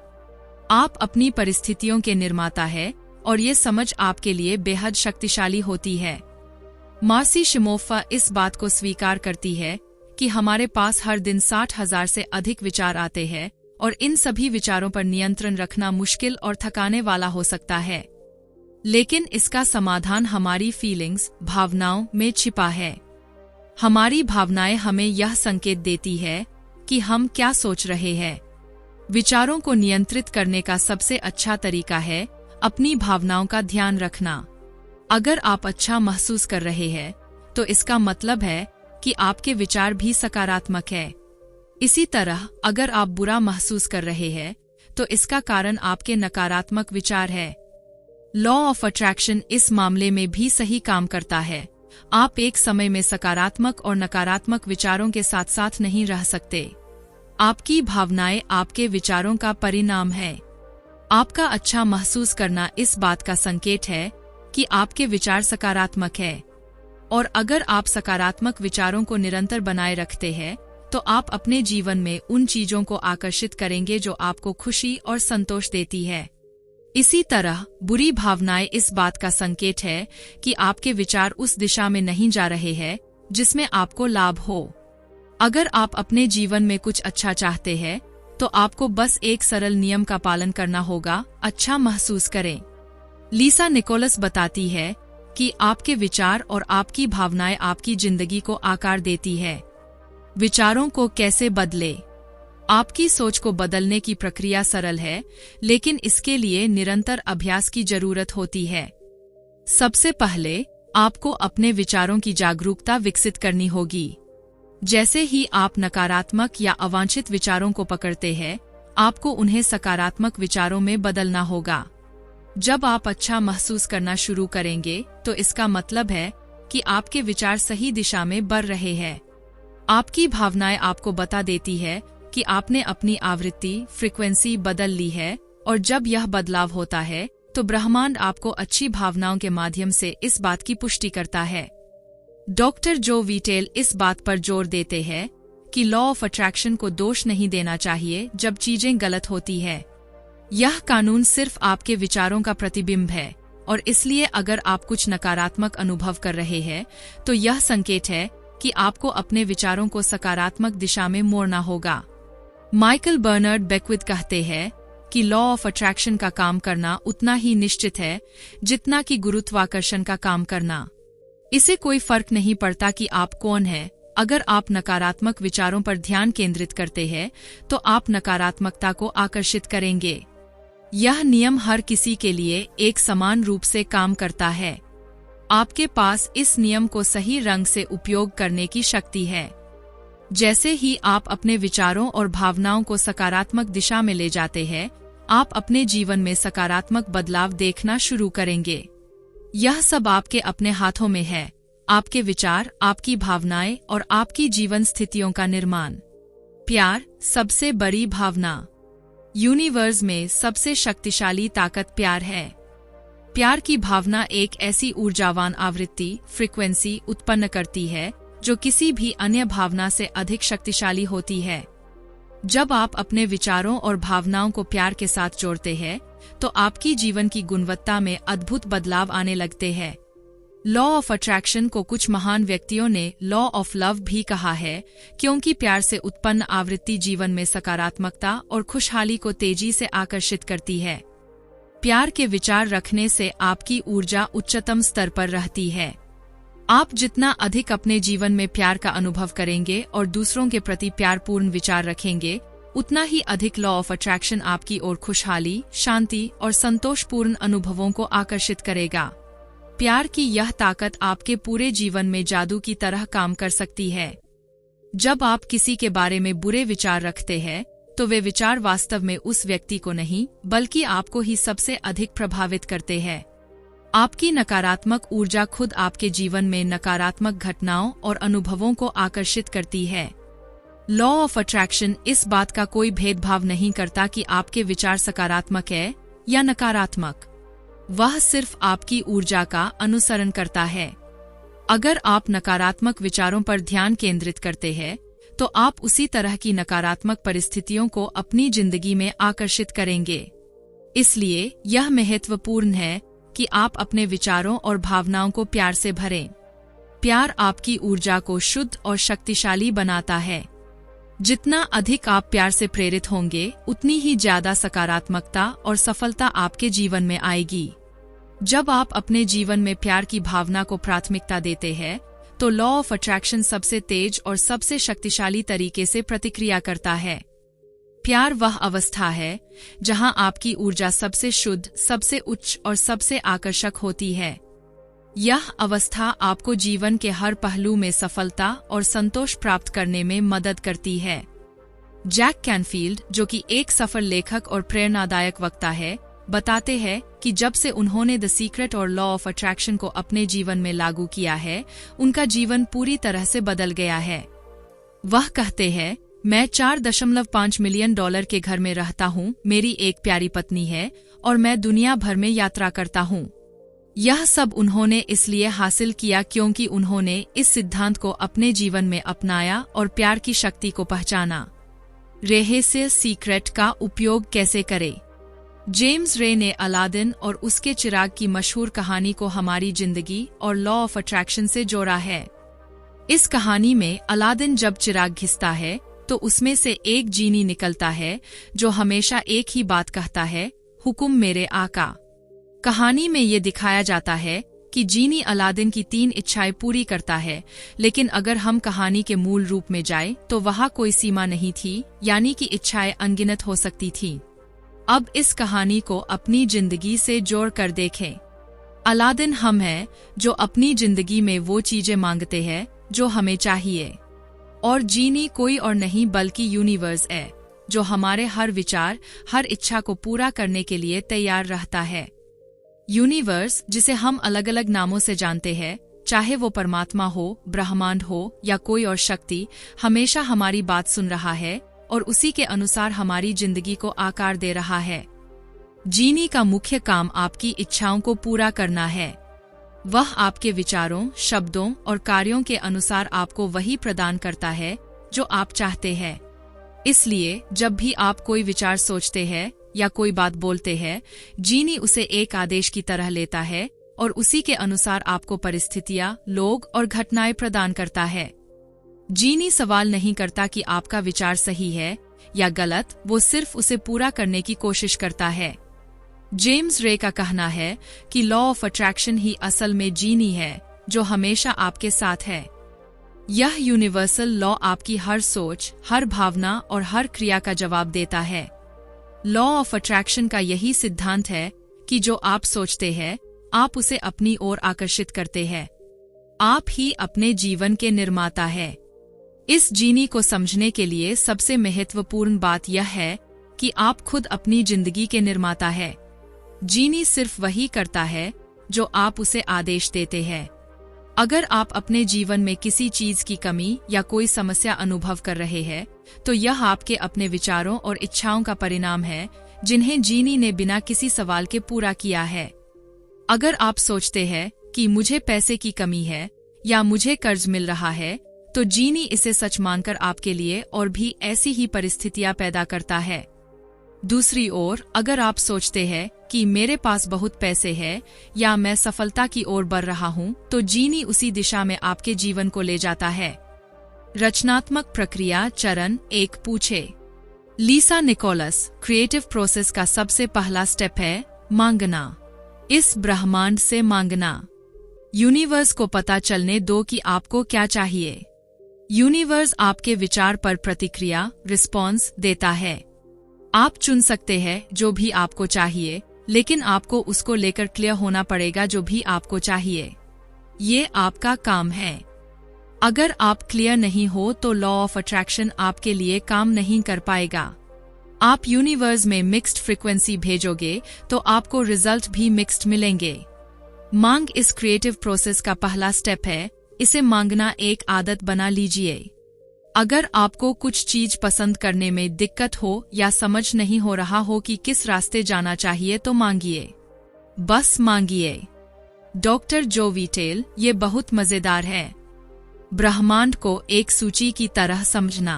आप अपनी परिस्थितियों के निर्माता हैं और ये समझ आपके लिए बेहद शक्तिशाली होती है। मार्सी शिमोफा इस बात को स्वीकार करती है कि हमारे पास हर दिन 60,000 से अधिक विचार आते हैं और इन सभी विचारों पर नियंत्रण रखना मुश्किल और थकाने वाला हो सकता है। लेकिन इसका समाधान हमारी फीलिंग्स, भावनाओं में छिपा है। हमारी भावनाएं हमें यह संकेत देती है कि हम क्या सोच रहे हैं। विचारों को नियंत्रित करने का सबसे अच्छा तरीका है अपनी भावनाओं का ध्यान रखना। अगर आप अच्छा महसूस कर रहे हैं, तो इसका मतलब है कि आपके विचार भी सकारात्मक है। इसी तरह अगर आप बुरा महसूस कर रहे हैं, तो इसका कारण आपके नकारात्मक विचार है। लॉ ऑफ अट्रैक्शन इस मामले में भी सही काम करता है। आप एक समय में सकारात्मक और नकारात्मक विचारों के साथ साथ नहीं रह सकते। आपकी भावनाएं आपके विचारों का परिणाम है। आपका अच्छा महसूस करना इस बात का संकेत है कि आपके विचार सकारात्मक है। और अगर आप सकारात्मक विचारों को निरंतर बनाए रखते हैं, तो आप अपने जीवन में उन चीजों को आकर्षित करेंगे जो आपको खुशी और संतोष देती है। इसी तरह बुरी भावनाएं इस बात का संकेत है कि आपके विचार उस दिशा में नहीं जा रहे हैं जिसमें आपको लाभ हो। अगर आप अपने जीवन में कुछ अच्छा चाहते हैं, तो आपको बस एक सरल नियम का पालन करना होगा, अच्छा महसूस करें। लीसा निकोलस बताती है कि आपके विचार और आपकी भावनाएं आपकी जिंदगी को आकार देती है। विचारों को कैसे बदले? आपकी सोच को बदलने की प्रक्रिया सरल है, लेकिन इसके लिए निरंतर अभ्यास की जरूरत होती है। सबसे पहले आपको अपने विचारों की जागरूकता विकसित करनी होगी। जैसे ही आप नकारात्मक या अवांछित विचारों को पकड़ते हैं, आपको उन्हें सकारात्मक विचारों में बदलना होगा। जब आप अच्छा महसूस करना शुरू करेंगे, तो इसका मतलब है कि आपके विचार सही दिशा में बढ़ रहे हैं। आपकी भावनाएं आपको बता देती है कि आपने अपनी आवृत्ति, फ्रीक्वेंसी बदल ली है, और जब यह बदलाव होता है, तो ब्रह्मांड आपको अच्छी भावनाओं के माध्यम से इस बात की पुष्टि करता है। डॉक्टर जो वीटेल इस बात पर जोर देते हैं कि लॉ ऑफ अट्रैक्शन को दोष नहीं देना चाहिए जब चीजें गलत होती है। यह कानून सिर्फ आपके विचारों का प्रतिबिंब है, और इसलिए अगर आप कुछ नकारात्मक अनुभव कर रहे हैं, तो यह संकेत है कि आपको अपने विचारों को सकारात्मक दिशा में मोड़ना होगा। माइकल बर्नर्ड बेकविथ कहते हैं कि लॉ ऑफ अट्रैक्शन का काम करना उतना ही निश्चित है जितना कि गुरुत्वाकर्षण का काम करना। इसे कोई फर्क नहीं पड़ता कि आप कौन हैं। अगर आप नकारात्मक विचारों पर ध्यान केंद्रित करते हैं, तो आप नकारात्मकता को आकर्षित करेंगे। यह नियम हर किसी के लिए एक समान रूप से काम करता है। आपके पास इस नियम को सही रंग से उपयोग करने की शक्ति है। जैसे ही आप अपने विचारों और भावनाओं को सकारात्मक दिशा में ले जाते हैं, आप अपने जीवन में सकारात्मक बदलाव देखना शुरू करेंगे। यह सब आपके अपने हाथों में है, आपके विचार, आपकी भावनाएं और आपकी जीवन स्थितियों का निर्माण। प्यार, सबसे बड़ी भावना। यूनिवर्स में सबसे शक्तिशाली ताकत प्यार है। प्यार की भावना एक ऐसी ऊर्जावान आवृत्ति, फ्रीक्वेंसी उत्पन्न करती है जो किसी भी अन्य भावना से अधिक शक्तिशाली होती है। जब आप अपने विचारों और भावनाओं को प्यार के साथ जोड़ते हैं, तो आपकी जीवन की गुणवत्ता में अद्भुत बदलाव आने लगते हैं। लॉ ऑफ अट्रैक्शन को कुछ महान व्यक्तियों ने लॉ ऑफ लव भी कहा है, क्योंकि प्यार से उत्पन्न आवृत्ति जीवन में सकारात्मकता और खुशहाली को तेजी से आकर्षित करती है। प्यार के विचार रखने से आपकी ऊर्जा उच्चतम स्तर पर रहती है। आप जितना अधिक अपने जीवन में प्यार का अनुभव करेंगे और दूसरों के प्रति प्यारपूर्ण विचार रखेंगे, उतना ही अधिक लॉ ऑफ अट्रैक्शन आपकी ओर खुशहाली, शांति और संतोषपूर्ण अनुभवों को आकर्षित करेगा। प्यार की यह ताकत आपके पूरे जीवन में जादू की तरह काम कर सकती है। जब आप किसी के बारे में बुरे विचार रखते हैं, तो वे विचार वास्तव में उस व्यक्ति को नहीं, बल्कि आपको ही सबसे अधिक प्रभावित करते हैं। आपकी नकारात्मक ऊर्जा खुद आपके जीवन में नकारात्मक घटनाओं और अनुभवों को आकर्षित करती है। लॉ ऑफ अट्रैक्शन इस बात का कोई भेदभाव नहीं करता कि आपके विचार सकारात्मक है या नकारात्मक। वह सिर्फ आपकी ऊर्जा का अनुसरण करता है। अगर आप नकारात्मक विचारों पर ध्यान केंद्रित करते हैं, तो आप उसी तरह की नकारात्मक परिस्थितियों को अपनी जिंदगी में आकर्षित करेंगे। इसलिए यह महत्वपूर्ण है कि आप अपने विचारों और भावनाओं को प्यार से भरें। प्यार आपकी ऊर्जा को शुद्ध और शक्तिशाली बनाता है। जितना अधिक आप प्यार से प्रेरित होंगे, उतनी ही ज्यादा सकारात्मकता और सफलता आपके जीवन में आएगी। जब आप अपने जीवन में प्यार की भावना को प्राथमिकता देते हैं, तो लॉ ऑफ अट्रैक्शन सबसे तेज और सबसे शक्तिशाली तरीके से प्रतिक्रिया करता है। प्यार वह अवस्था है जहां आपकी ऊर्जा सबसे शुद्ध, सबसे उच्च और सबसे आकर्षक होती है। यह अवस्था आपको जीवन के हर पहलू में सफलता और संतोष प्राप्त करने में मदद करती है। जैक कैनफील्ड, जो कि एक सफल लेखक और प्रेरणादायक वक्ता है, बताते हैं कि जब से उन्होंने द सीक्रेट और लॉ ऑफ अट्रैक्शन को अपने जीवन में लागू किया है, उनका जीवन पूरी तरह से बदल गया है। वह कहते हैं, मैं $4.5 मिलियन के घर में रहता हूँ, मेरी एक प्यारी पत्नी है और मैं दुनिया भर में यात्रा करता हूँ। यह सब उन्होंने इसलिए हासिल किया क्योंकि उन्होंने इस सिद्धांत को अपने जीवन में अपनाया और प्यार की शक्ति को पहचाना। रहस्य सीक्रेट का उपयोग कैसे करें? जेम्स रे ने अलादीन और उसके चिराग की मशहूर कहानी को हमारी जिंदगी और लॉ ऑफ अट्रैक्शन से जोड़ा है। इस कहानी में अलादीन जब चिराग घिसता है, तो उसमें से एक जीनी निकलता है जो हमेशा एक ही बात कहता है, हुकुम मेरे आका। कहानी में ये दिखाया जाता है कि जीनी अलादीन की 3 इच्छाएं पूरी करता है, लेकिन अगर हम कहानी के मूल रूप में जाएं, तो वहाँ कोई सीमा नहीं थी, यानी कि इच्छाएं अनगिनत हो सकती थीं। अब इस कहानी को अपनी जिंदगी से जोड़कर देखें। अलादीन हम हैं जो अपनी जिंदगी में वो चीजें मांगते हैं जो हमें चाहिए, और जीनी कोई और नहीं बल्कि यूनिवर्स है, जो हमारे हर विचार, हर इच्छा को पूरा करने के लिए तैयार रहता है। यूनिवर्स, जिसे हम अलग अलग नामों से जानते हैं, चाहे वो परमात्मा हो, ब्रह्मांड हो या कोई और शक्ति, हमेशा हमारी बात सुन रहा है और उसी के अनुसार हमारी जिंदगी को आकार दे रहा है। जीनी का मुख्य काम आपकी इच्छाओं को पूरा करना है। वह आपके विचारों, शब्दों और कार्यों के अनुसार आपको वही प्रदान करता है जो आप चाहते हैं। इसलिए जब भी आप कोई विचार सोचते हैं या कोई बात बोलते हैं, जीनी उसे एक आदेश की तरह लेता है और उसी के अनुसार आपको परिस्थितियां, लोग और घटनाएं प्रदान करता है। जीनी सवाल नहीं करता कि आपका विचार सही है या गलत, वो सिर्फ उसे पूरा करने की कोशिश करता है। जेम्स रे का कहना है कि लॉ ऑफ अट्रैक्शन ही असल में जीनी है जो हमेशा आपके साथ है। यह यूनिवर्सल लॉ आपकी हर सोच, हर भावना और हर क्रिया का जवाब देता है। लॉ ऑफ अट्रैक्शन का यही सिद्धांत है कि जो आप सोचते हैं, आप उसे अपनी ओर आकर्षित करते हैं। आप ही अपने जीवन के निर्माता हैं। इस जीनी को समझने के लिए सबसे महत्वपूर्ण बात यह है कि आप खुद अपनी जिंदगी के निर्माता हैं। जीनी सिर्फ वही करता है जो आप उसे आदेश देते हैं। अगर आप अपने जीवन में किसी चीज की कमी या कोई समस्या अनुभव कर रहे हैं, तो यह आपके अपने विचारों और इच्छाओं का परिणाम है, जिन्हें जीनी ने बिना किसी सवाल के पूरा किया है। अगर आप सोचते हैं कि मुझे पैसे की कमी है या मुझे कर्ज मिल रहा है, तो जीनी इसे सच मानकर आपके लिए और भी ऐसी ही परिस्थितियां पैदा करता है। दूसरी ओर, अगर आप सोचते हैं कि मेरे पास बहुत पैसे हैं या मैं सफलता की ओर बढ़ रहा हूं, तो जीनी उसी दिशा में आपके जीवन को ले जाता है। रचनात्मक प्रक्रिया चरण 1 पूछे। लीसा निकोलस, क्रिएटिव प्रोसेस का सबसे पहला स्टेप है मांगना। इस ब्रह्मांड से मांगना। यूनिवर्स को पता चलने दो कि आपको क्या चाहिए। यूनिवर्स आपके विचार पर प्रतिक्रिया, रिस्पॉन्स देता है। आप चुन सकते हैं जो भी आपको चाहिए, लेकिन आपको उसको लेकर क्लियर होना पड़ेगा जो भी आपको चाहिए। ये आपका काम है। अगर आप क्लियर नहीं हो तो लॉ ऑफ अट्रैक्शन आपके लिए काम नहीं कर पाएगा। आप यूनिवर्स में मिक्स्ड फ्रीक्वेंसी भेजोगे तो आपको रिजल्ट भी मिक्स्ड मिलेंगे। मांग इस क्रिएटिव प्रोसेस का पहला स्टेप है। इसे मांगना एक आदत बना लीजिए। अगर आपको कुछ चीज पसंद करने में दिक्कत हो या समझ नहीं हो रहा हो कि किस रास्ते जाना चाहिए, तो मांगिए, बस मांगिए। डॉक्टर जो विटेल, ये बहुत मजेदार है। ब्रह्मांड को एक सूची की तरह समझना।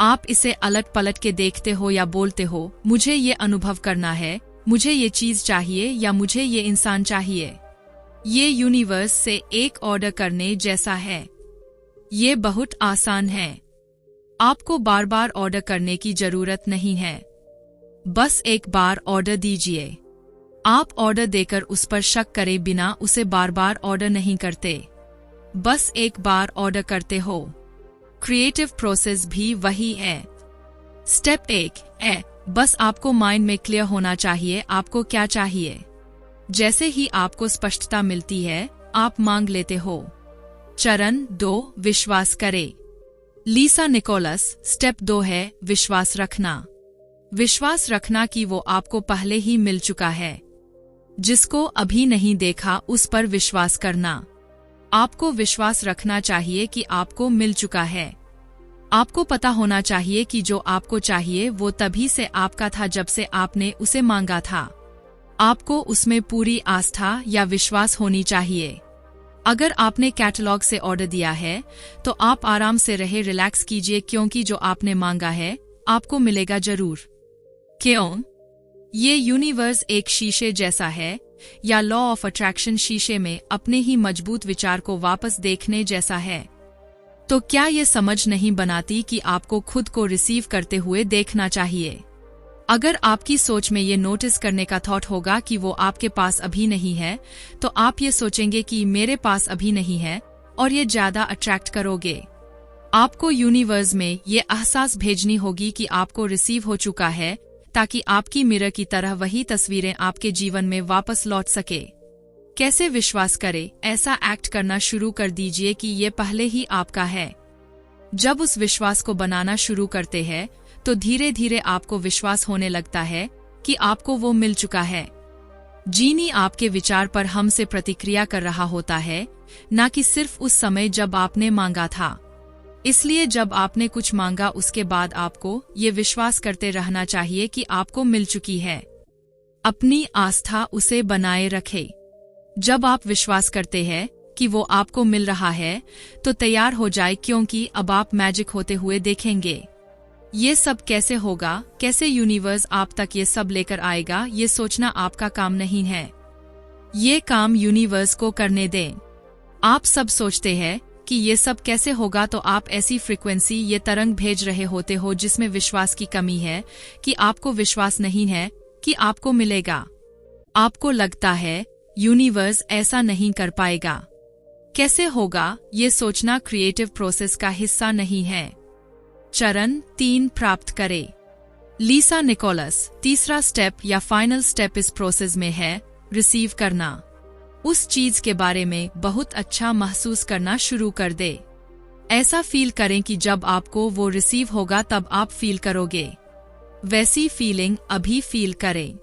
आप इसे अलट पलट के देखते हो या बोलते हो, मुझे ये अनुभव करना है, मुझे ये चीज चाहिए या मुझे ये इंसान चाहिए। ये यूनिवर्स से एक ऑर्डर करने जैसा है। ये बहुत आसान है। आपको बार बार ऑर्डर करने की जरूरत नहीं है। बस एक बार ऑर्डर दीजिए। आप ऑर्डर देकर उस पर शक करे बिना उसे बार बार ऑर्डर नहीं करते, बस एक बार ऑर्डर करते हो। क्रिएटिव प्रोसेस भी वही है। स्टेप 1 है, बस आपको माइंड में क्लियर होना चाहिए आपको क्या चाहिए। जैसे ही आपको स्पष्टता मिलती है, आप मांग लेते हो। चरण 2 विश्वास करें। लीसा निकोलस, स्टेप 2 है विश्वास रखना। विश्वास रखना कि वो आपको पहले ही मिल चुका है। जिसको अभी नहीं देखा उस पर विश्वास करना। आपको विश्वास रखना चाहिए कि आपको मिल चुका है। आपको पता होना चाहिए कि जो आपको चाहिए वो तभी से आपका था जब से आपने उसे मांगा था। आपको उसमें पूरी आस्था या विश्वास होनी चाहिए। अगर आपने कैटलॉग से ऑर्डर दिया है तो आप आराम से रहे, रिलैक्स कीजिए, क्योंकि जो आपने मांगा है आपको मिलेगा जरूर। क्यों? ये यूनिवर्स एक शीशे जैसा है, या लॉ ऑफ अट्रैक्शन शीशे में अपने ही मजबूत विचार को वापस देखने जैसा है। तो क्या ये समझ नहीं बनाती कि आपको खुद को रिसीव करते हुए देखना चाहिए? अगर आपकी सोच में ये नोटिस करने का थॉट होगा कि वो आपके पास अभी नहीं है, तो आप ये सोचेंगे कि मेरे पास अभी नहीं है, और ये ज्यादा अट्रैक्ट करोगे। आपको यूनिवर्स में ये एहसास भेजनी होगी कि आपको रिसीव हो चुका है, ताकि आपकी मिरर की तरह वही तस्वीरें आपके जीवन में वापस लौट सके। कैसे विश्वास करें? ऐसा एक्ट करना शुरू कर दीजिए कि ये पहले ही आपका है। जब उस विश्वास को बनाना शुरू करते हैं, तो धीरे धीरे आपको विश्वास होने लगता है कि आपको वो मिल चुका है। जीनी आपके विचार पर हमसे प्रतिक्रिया कर रहा होता है, न कि सिर्फ उस समय जब आपने मांगा था। इसलिए जब आपने कुछ मांगा उसके बाद आपको ये विश्वास करते रहना चाहिए कि आपको मिल चुकी है। अपनी आस्था उसे बनाए रखें। जब आप विश्वास करते हैं कि वो आपको मिल रहा है, तो तैयार हो जाए, क्योंकि अब आप मैजिक होते हुए देखेंगे। ये सब कैसे होगा, कैसे यूनिवर्स आप तक ये सब लेकर आएगा, ये सोचना आपका काम नहीं है। ये काम यूनिवर्स को करने दें। आप सब सोचते हैं कि ये सब कैसे होगा, तो आप ऐसी फ्रीक्वेंसी, ये तरंग भेज रहे होते हो जिसमें विश्वास की कमी है, कि आपको विश्वास नहीं है कि आपको मिलेगा। आपको लगता है यूनिवर्स ऐसा नहीं कर पाएगा। कैसे होगा, ये सोचना क्रिएटिव प्रोसेस का हिस्सा नहीं है। चरण 3 प्राप्त करें। लीसा निकोलस, तीसरा स्टेप या फाइनल स्टेप इस प्रोसेस में है रिसीव करना। उस चीज के बारे में बहुत अच्छा महसूस करना शुरू कर दे। ऐसा फील करें कि जब आपको वो रिसीव होगा तब आप फील करोगे वैसी फीलिंग अभी फील करें।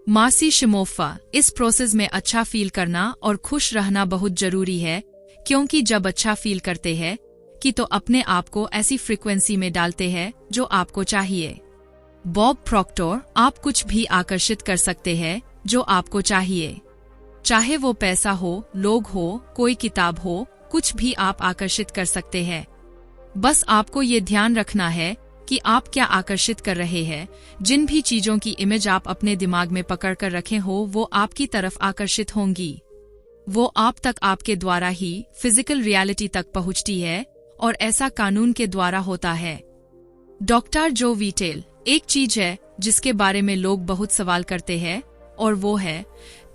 मासी शिमोफा, इस प्रोसेस में अच्छा फील करना और खुश रहना बहुत जरूरी है, क्योंकि जब अच्छा फील करते हैं कि तो अपने आप को ऐसी फ्रीक्वेंसी में डालते हैं जो आपको चाहिए। बॉब प्रॉक्टर, आप कुछ भी आकर्षित कर सकते हैं जो आपको चाहिए, चाहे वो पैसा हो, लोग हो, कोई किताब हो, कुछ भी आप आकर्षित कर सकते हैं। बस आपको ये ध्यान रखना है कि आप क्या आकर्षित कर रहे हैं। जिन भी चीजों की इमेज आप अपने दिमाग में पकड़ कर रखे हो वो आपकी तरफ आकर्षित होंगी। वो आप तक आपके द्वारा ही फिजिकल रियलिटी तक पहुंचती है और ऐसा कानून के द्वारा होता है। डॉक्टर जो विटेल, एक चीज है जिसके बारे में लोग बहुत सवाल करते हैं और वो है,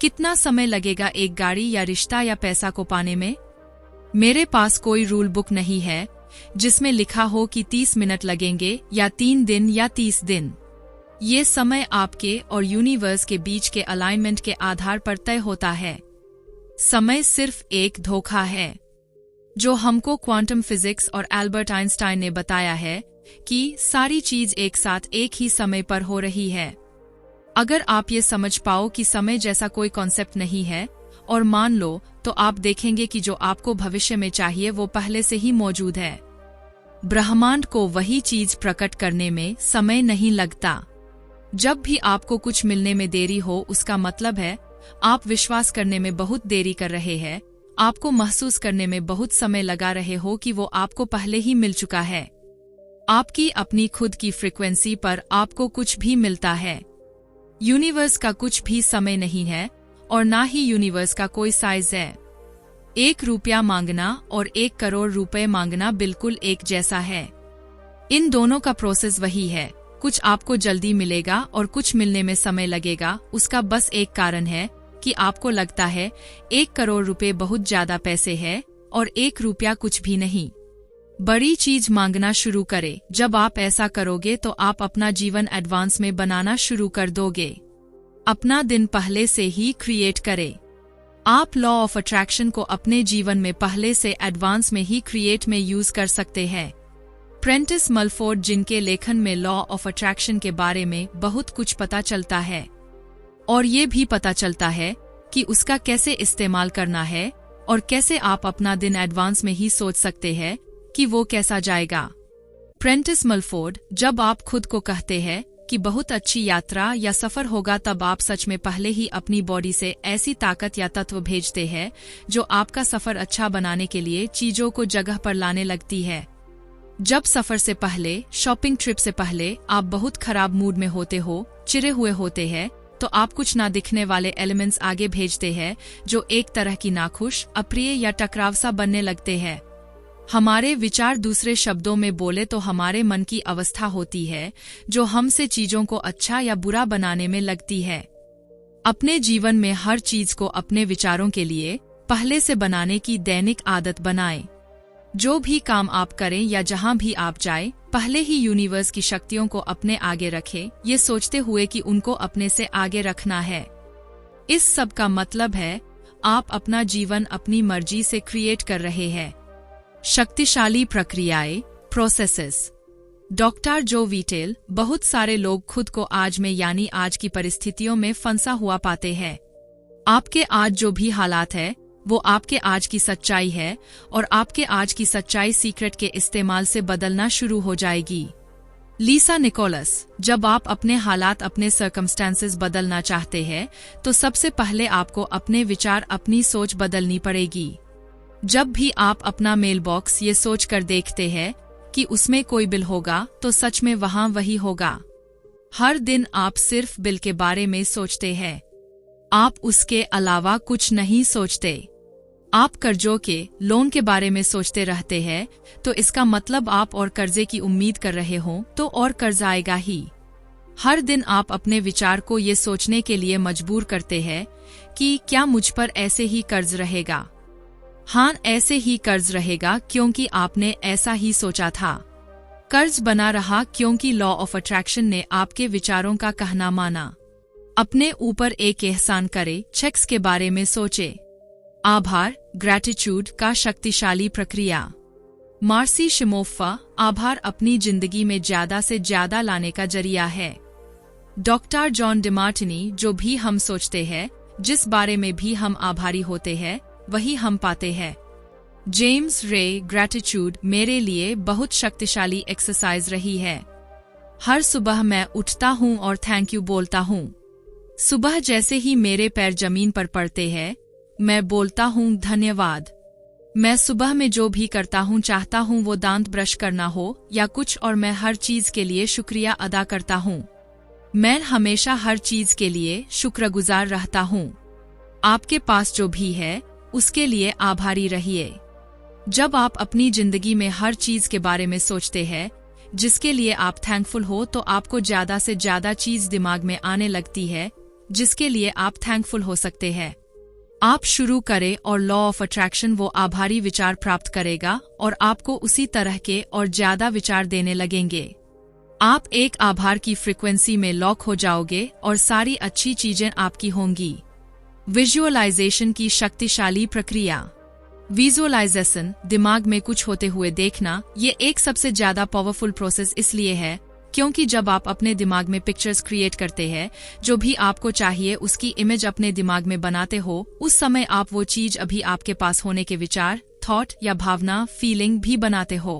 कितना समय लगेगा एक गाड़ी या रिश्ता या पैसा को पाने में। मेरे पास कोई रूल बुक नहीं है जिसमें लिखा हो कि 30 मिनट लगेंगे या 3 दिन या 30 दिन। ये समय आपके और यूनिवर्स के बीच के अलाइनमेंट के आधार पर तय होता है। समय सिर्फ एक धोखा है जो हमको क्वांटम फिजिक्स और एल्बर्ट आइंस्टाइन ने बताया है कि सारी चीज एक साथ एक ही समय पर हो रही है। अगर आप ये समझ पाओ कि समय जैसा कोई कॉन्सेप्ट नहीं है और मान लो, तो आप देखेंगे कि जो आपको भविष्य में चाहिए वो पहले से ही मौजूद है। ब्रह्मांड को वही चीज प्रकट करने में समय नहीं लगता। जब भी आपको कुछ मिलने में देरी हो, उसका मतलब है आप विश्वास करने में बहुत देरी कर रहे हैं। आपको महसूस करने में बहुत समय लगा रहे हो कि वो आपको पहले ही मिल चुका है। आपकी अपनी खुद की फ्रीक्वेंसी पर आपको कुछ भी मिलता है। यूनिवर्स का कुछ भी समय नहीं है और ना ही यूनिवर्स का कोई साइज है। 1 रुपया मांगना और 1 करोड़ रुपए मांगना बिल्कुल एक जैसा है। इन दोनों का प्रोसेस वही है। कुछ आपको जल्दी मिलेगा और कुछ मिलने में समय लगेगा। उसका बस एक कारण है कि आपको लगता है 1 करोड़ रुपए बहुत ज्यादा पैसे है और 1 रुपया कुछ भी नहीं। बड़ी चीज मांगना शुरू करें। जब आप ऐसा करोगे तो आप अपना जीवन एडवांस में बनाना शुरू कर दोगे। अपना दिन पहले से ही क्रिएट करें। आप लॉ ऑफ अट्रैक्शन को अपने जीवन में पहले से एडवांस में ही क्रिएट में यूज कर सकते हैं। प्रेंटिस मलफोर्ड, जिनके लेखन में लॉ ऑफ अट्रैक्शन के बारे में बहुत कुछ पता चलता है और ये भी पता चलता है कि उसका कैसे इस्तेमाल करना है और कैसे आप अपना दिन एडवांस में ही सोच सकते हैं कि वो कैसा जाएगा। प्रेंटिस मलफोर्ड, जब आप खुद को कहते हैं कि बहुत अच्छी यात्रा या सफर होगा, तब आप सच में पहले ही अपनी बॉडी से ऐसी ताकत या तत्व भेजते हैं जो आपका सफर अच्छा बनाने के लिए चीजों को जगह पर लाने लगती है। जब सफर से पहले, शॉपिंग ट्रिप से पहले आप बहुत खराब मूड में होते हो, चिरे हुए होते हैं, तो आप कुछ ना दिखने वाले एलिमेंट्स आगे भेजते हैं जो एक तरह की नाखुश, अप्रिय या टकराव सा बनने लगते हैं। हमारे विचार, दूसरे शब्दों में बोले तो हमारे मन की अवस्था होती है जो हमसे चीजों को अच्छा या बुरा बनाने में लगती है। अपने जीवन में हर चीज को अपने विचारों के लिए पहले से बनाने की दैनिक आदत बनाएं। जो भी काम आप करें या जहां भी आप जाएं, पहले ही यूनिवर्स की शक्तियों को अपने आगे रखें, ये सोचते हुए कि उनको अपने से आगे रखना है। इस सब का मतलब है आप अपना जीवन अपनी मर्जी से क्रिएट कर रहे हैं। शक्तिशाली प्रक्रियाएं, प्रोसेसेस। डॉक्टर जो विटेल, बहुत सारे लोग खुद को आज में यानी आज की परिस्थितियों में फंसा हुआ पाते हैं। आपके आज जो भी हालात है वो आपके आज की सच्चाई है और आपके आज की सच्चाई सीक्रेट के इस्तेमाल से बदलना शुरू हो जाएगी। लीसा निकोलस, जब आप अपने हालात, अपने सर्कमस्टेंसेस बदलना चाहते हैं तो सबसे पहले आपको अपने विचार, अपनी सोच बदलनी पड़ेगी। जब भी आप अपना मेल बॉक्स ये सोच कर देखते हैं कि उसमें कोई बिल होगा, तो सच में वहाँ वही होगा। हर दिन आप सिर्फ बिल के बारे में सोचते हैं, आप उसके अलावा कुछ नहीं सोचते। आप कर्जों के, लोन के बारे में सोचते रहते हैं, तो इसका मतलब आप और कर्जे की उम्मीद कर रहे हो तो और कर्ज आएगा ही। हर दिन आप अपने विचार को ये सोचने के लिए मजबूर करते हैं कि क्या मुझ पर ऐसे ही कर्ज रहेगा। हाँ, ऐसे ही कर्ज रहेगा क्योंकि आपने ऐसा ही सोचा था। कर्ज बना रहा क्योंकि लॉ ऑफ अट्रैक्शन ने आपके विचारों का कहना माना। अपने ऊपर एक एहसान करे, चेक्स के बारे में सोचे। आभार, ग्रैटिट्यूड का शक्तिशाली प्रक्रिया। मार्सी शिमोफ्फा, आभार अपनी जिंदगी में ज्यादा से ज्यादा लाने का जरिया है। डॉक्टर जॉन डिमार्टिनी, जो भी हम सोचते हैं, जिस बारे में भी हम आभारी होते हैं, वही हम पाते हैं। जेम्स रे, ग्रैटिट्यूड मेरे लिए बहुत शक्तिशाली एक्सरसाइज रही है। हर सुबह मैं उठता हूँ और थैंक यू बोलता हूँ। सुबह जैसे ही मेरे पैर जमीन पर पड़ते हैं, मैं बोलता हूँ धन्यवाद। मैं सुबह में जो भी करता हूँ, चाहता हूँ वो दांत ब्रश करना हो या कुछ और, मैं हर चीज के लिए शुक्रिया अदा करता हूँ। मैं हमेशा हर चीज के लिए शुक्रगुजार रहता हूँ। आपके पास जो भी है उसके लिए आभारी रहिए। जब आप अपनी जिंदगी में हर चीज के बारे में सोचते हैं जिसके लिए आप थैंकफुल हो, तो आपको ज्यादा से ज्यादा चीज दिमाग में आने लगती है जिसके लिए आप थैंकफुल हो सकते हैं। आप शुरू करें और लॉ ऑफ अट्रैक्शन वो आभारी विचार प्राप्त करेगा और आपको उसी तरह के और ज्यादा विचार देने लगेंगे। आप एक आभार की फ्रीक्वेंसी में लॉक हो जाओगे और सारी अच्छी चीजें आपकी होंगी। विजुअलाइजेशन की शक्तिशाली प्रक्रिया। विजुअलाइजेशन, दिमाग में कुछ होते हुए देखना, ये एक सबसे ज्यादा पावरफुल प्रोसेस इसलिए है क्योंकि जब आप अपने दिमाग में पिक्चर्स क्रिएट करते हैं, जो भी आपको चाहिए उसकी इमेज अपने दिमाग में बनाते हो, उस समय आप वो चीज अभी आपके पास होने के विचार, थॉट या भावना, फीलिंग भी बनाते हो।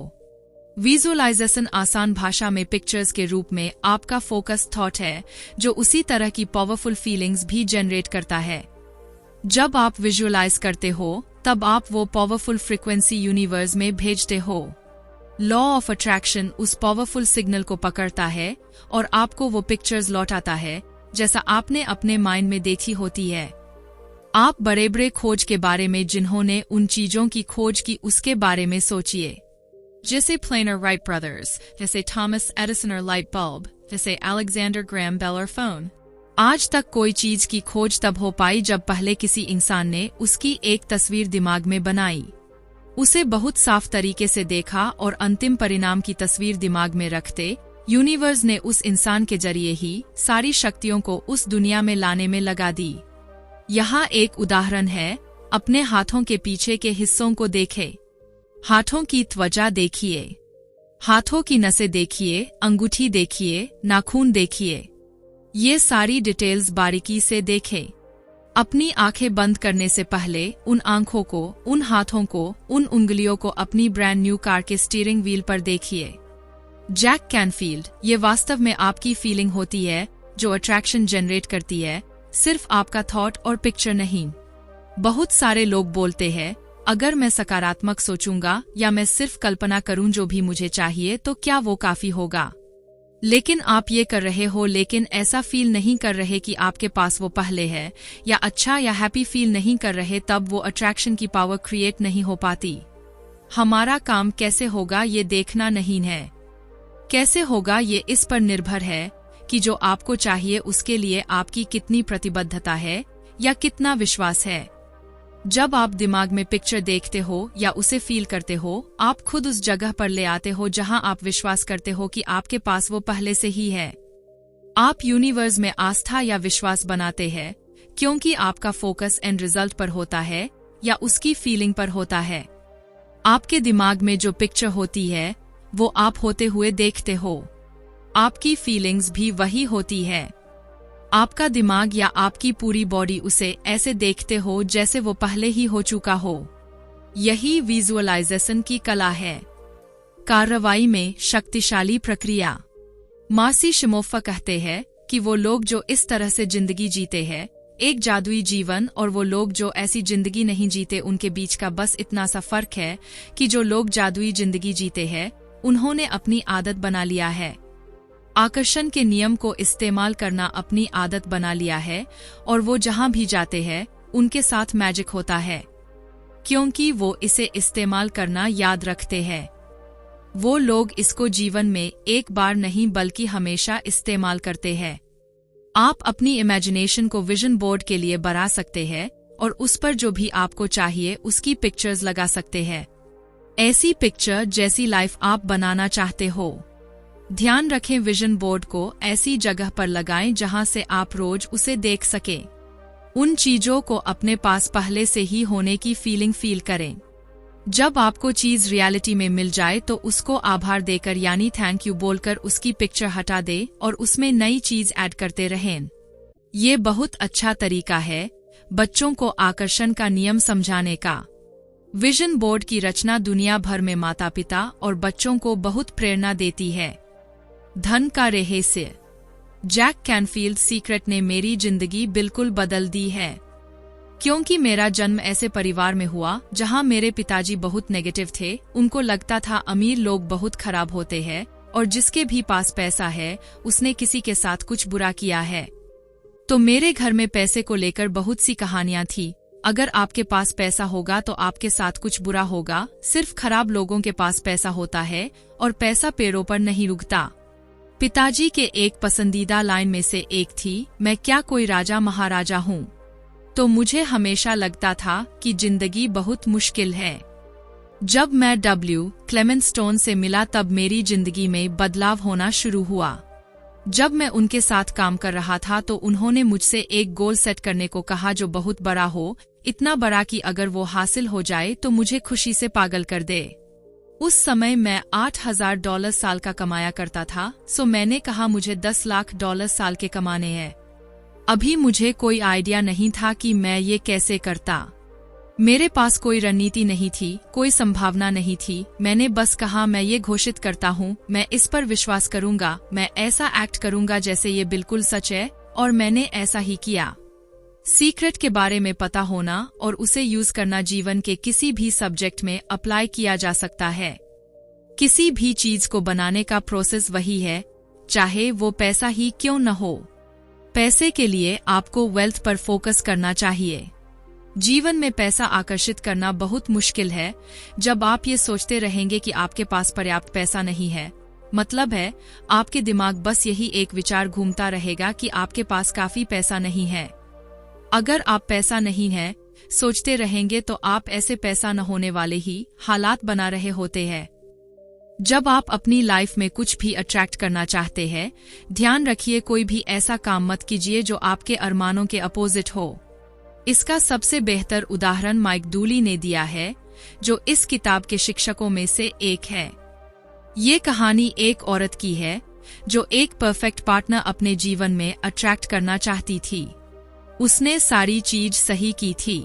विजुअलाइजेशन आसान भाषा में पिक्चर्स के रूप में आपका फोकस थॉट है, जो उसी तरह की पावरफुल फीलिंग्स भी जनरेट करता है। जब आप विजुअलाइज करते हो तब आप वो पावरफुल फ्रीक्वेंसी यूनिवर्स में भेजते हो। लॉ ऑफ अट्रैक्शन उस पावरफुल सिग्नल को पकड़ता है और आपको वो पिक्चर्स लौटाता है जैसा आपने अपने माइंड में देखी होती है। आप बड़े बड़े खोज के बारे में जिन्होंने उन चीजों की खोज की उसके बारे में सोचिए, जैसे प्लेनर राइट ब्रदर्स, जैसे थॉमस एडिसन और लाइट बल्ब, जैसे अलेक्जेंडर ग्रैहम बेल और फोन। आज तक कोई चीज की खोज तब हो पाई जब पहले किसी इंसान ने उसकी एक तस्वीर दिमाग में बनाई, उसे बहुत साफ तरीके से देखा और अंतिम परिणाम की तस्वीर दिमाग में रखते यूनिवर्स ने उस इंसान के जरिए ही सारी शक्तियों को उस दुनिया में लाने में लगा दी। यहाँ एक उदाहरण है, अपने हाथों के पीछे के हिस्सों को देखें। हाथों की त्वचा देखिए, हाथों की नसें देखिए, अंगूठी देखिए, नाखून देखिए। ये सारी डिटेल्स बारीकी से देखें। अपनी आंखें बंद करने से पहले उन आंखों को, उन हाथों को, उन उंगलियों को अपनी ब्रांड न्यू कार के स्टीयरिंग व्हील पर देखिए। जैक कैनफील्ड, ये वास्तव में आपकी फीलिंग होती है जो अट्रैक्शन जनरेट करती है, सिर्फ आपका थॉट और पिक्चर नहीं। बहुत सारे लोग बोलते हैं, अगर मैं सकारात्मक सोचूंगा या मैं सिर्फ कल्पना करूं जो भी मुझे चाहिए तो क्या वो काफी होगा। लेकिन आप ये कर रहे हो लेकिन ऐसा फील नहीं कर रहे कि आपके पास वो पहले है, या अच्छा या हैप्पी फील नहीं कर रहे, तब वो अट्रैक्शन की पावर क्रिएट नहीं हो पाती। हमारा काम कैसे होगा ये देखना नहीं है, कैसे होगा ये इस पर निर्भर है कि जो आपको चाहिए उसके लिए आपकी कितनी प्रतिबद्धता है या कितना विश्वास है। जब आप दिमाग में पिक्चर देखते हो या उसे फील करते हो, आप खुद उस जगह पर ले आते हो जहां आप विश्वास करते हो कि आपके पास वो पहले से ही है। आप यूनिवर्स में आस्था या विश्वास बनाते हैं क्योंकि आपका फोकस एंड रिजल्ट पर होता है या उसकी फीलिंग पर होता है। आपके दिमाग में जो पिक्चर होती है वो आप होते हुए देखते हो। आपकी फीलिंग्स भी वही होती है। आपका दिमाग या आपकी पूरी बॉडी उसे ऐसे देखते हो जैसे वो पहले ही हो चुका हो। यही विजुअलाइजेशन की कला है। कार्रवाई में शक्तिशाली प्रक्रिया। मार्सी शिमोफ्फा कहते हैं कि वो लोग जो इस तरह से जिंदगी जीते हैं एक जादुई जीवन, और वो लोग जो ऐसी जिंदगी नहीं जीते उनके बीच का बस इतना सा फर्क है कि जो लोग जादुई जिंदगी जीते हैं उन्होंने अपनी आदत बना लिया है। आकर्षण के नियम को इस्तेमाल करना अपनी आदत बना लिया है और वो जहां भी जाते हैं उनके साथ मैजिक होता है क्योंकि वो इसे इस्तेमाल करना याद रखते हैं। वो लोग इसको जीवन में एक बार नहीं बल्कि हमेशा इस्तेमाल करते हैं। आप अपनी इमेजिनेशन को विजन बोर्ड के लिए बढ़ा सकते हैं और उस पर जो भी आपको चाहिए उसकी पिक्चर्स लगा सकते हैं। ऐसी पिक्चर जैसी लाइफ आप बनाना चाहते हो। ध्यान रखें, विजन बोर्ड को ऐसी जगह पर लगाएं जहां से आप रोज उसे देख सकें। उन चीजों को अपने पास पहले से ही होने की फीलिंग फील करें। जब आपको चीज रियलिटी में मिल जाए तो उसको आभार देकर यानी थैंक यू बोलकर उसकी पिक्चर हटा दे और उसमें नई चीज ऐड करते रहें। ये बहुत अच्छा तरीका है बच्चों को आकर्षण का नियम समझाने का। विजन बोर्ड की रचना दुनिया भर में माता पिता और बच्चों को बहुत प्रेरणा देती है। धन का रहस्य। जैक कैनफील्ड सीक्रेट ने मेरी जिंदगी बिल्कुल बदल दी है। क्योंकि मेरा जन्म ऐसे परिवार में हुआ जहां मेरे पिताजी बहुत नेगेटिव थे। उनको लगता था अमीर लोग बहुत खराब होते हैं और जिसके भी पास पैसा है उसने किसी के साथ कुछ बुरा किया है। तो मेरे घर में पैसे को लेकर बहुत सी कहानियां थी। अगर आपके पास पैसा होगा तो आपके साथ कुछ बुरा होगा। सिर्फ खराब लोगों के पास पैसा होता है और पैसा पेड़ों पर नहीं रुकता। पिताजी के एक पसंदीदा लाइन में से एक थी, मैं क्या कोई राजा महाराजा हूँ। तो मुझे हमेशा लगता था कि जिंदगी बहुत मुश्किल है। जब मैं डब्ल्यू क्लेमेंट स्टोन से मिला तब मेरी जिंदगी में बदलाव होना शुरू हुआ। जब मैं उनके साथ काम कर रहा था तो उन्होंने मुझसे एक गोल सेट करने को कहा जो बहुत बड़ा हो, इतना बड़ा कि अगर वो हासिल हो जाए तो मुझे खुशी से पागल कर दे। उस समय मैं $8,000 साल का कमाया करता था, सो मैंने कहा मुझे $10 लाख साल के कमाने हैं। अभी मुझे कोई आइडिया नहीं था कि मैं ये कैसे करता। मेरे पास कोई रणनीति नहीं थी, कोई संभावना नहीं थी। मैंने बस कहा मैं ये घोषित करता हूँ, मैं इस पर विश्वास करूंगा, मैं ऐसा एक्ट करूंगा जैसे ये बिल्कुल सच है, और मैंने ऐसा ही किया। सीक्रेट के बारे में पता होना और उसे यूज करना जीवन के किसी भी सब्जेक्ट में अप्लाई किया जा सकता है। किसी भी चीज को बनाने का प्रोसेस वही है, चाहे वो पैसा ही क्यों न हो। पैसे के लिए आपको वेल्थ पर फोकस करना चाहिए। जीवन में पैसा आकर्षित करना बहुत मुश्किल है जब आप ये सोचते रहेंगे कि आपके पास पर्याप्त पैसा नहीं है। मतलब है आपके दिमाग बस यही एक विचार घूमता रहेगा कि आपके पास काफी पैसा नहीं है। अगर आप पैसा नहीं है सोचते रहेंगे तो आप ऐसे पैसा न होने वाले ही हालात बना रहे होते हैं। जब आप अपनी लाइफ में कुछ भी अट्रैक्ट करना चाहते हैं, ध्यान रखिए कोई भी ऐसा काम मत कीजिए जो आपके अरमानों के अपोजिट हो। इसका सबसे बेहतर उदाहरण माइक डूली ने दिया है, जो इस किताब के शिक्षकों में से एक है। ये कहानी एक औरत की है जो एक परफेक्ट पार्टनर अपने जीवन में अट्रैक्ट करना चाहती थी। उसने सारी चीज सही की थी।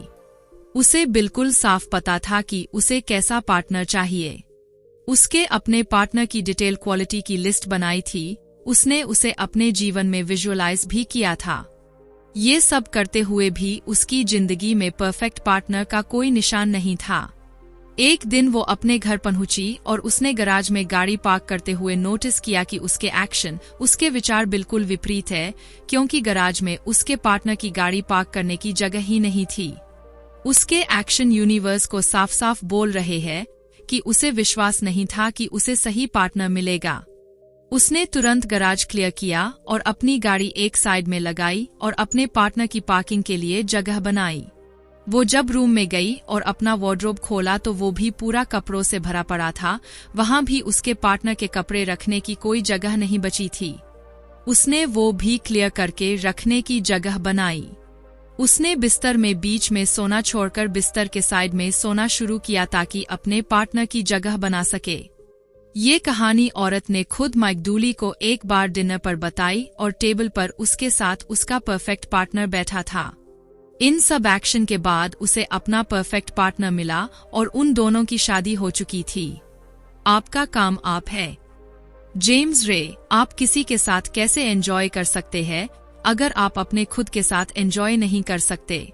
उसे बिल्कुल साफ पता था कि उसे कैसा पार्टनर चाहिए। उसके अपने पार्टनर की डिटेल क्वालिटी की लिस्ट बनाई थी। उसने उसे अपने जीवन में विजुअलाइज भी किया था। ये सब करते हुए भी उसकी जिंदगी में परफेक्ट पार्टनर का कोई निशान नहीं था। एक दिन वो अपने घर पहुंची और उसने गराज में गाड़ी पार्क करते हुए नोटिस किया कि उसके एक्शन, उसके विचार बिल्कुल विपरीत है, क्योंकि गराज में उसके पार्टनर की गाड़ी पार्क करने की जगह ही नहीं थी। उसके एक्शन यूनिवर्स को साफ साफ बोल रहे हैं कि उसे विश्वास नहीं था कि उसे सही पार्टनर मिलेगा। उसने तुरंत गराज क्लियर किया और अपनी गाड़ी एक साइड में लगाई और अपने पार्टनर की पार्किंग के लिए जगह बनाई। वो जब रूम में गई और अपना वार्डरोब खोला तो वो भी पूरा कपड़ों से भरा पड़ा था। वहां भी उसके पार्टनर के कपड़े रखने की कोई जगह नहीं बची थी। उसने वो भी क्लियर करके रखने की जगह बनाई। उसने बिस्तर में बीच में सोना छोड़कर बिस्तर के साइड में सोना शुरू किया ताकि अपने पार्टनर की जगह बना सके। ये कहानी औरत ने खुद माइक डूली को एक बार डिनर पर बताई और टेबल पर उसके साथ उसका परफेक्ट पार्टनर बैठा था। इन सब एक्शन के बाद उसे अपना परफेक्ट पार्टनर मिला और उन दोनों की शादी हो चुकी थी। आपका काम आप है। जेम्स रे, आप किसी के साथ कैसे एंजॉय कर सकते हैं अगर आप अपने खुद के साथ एंजॉय नहीं कर सकते?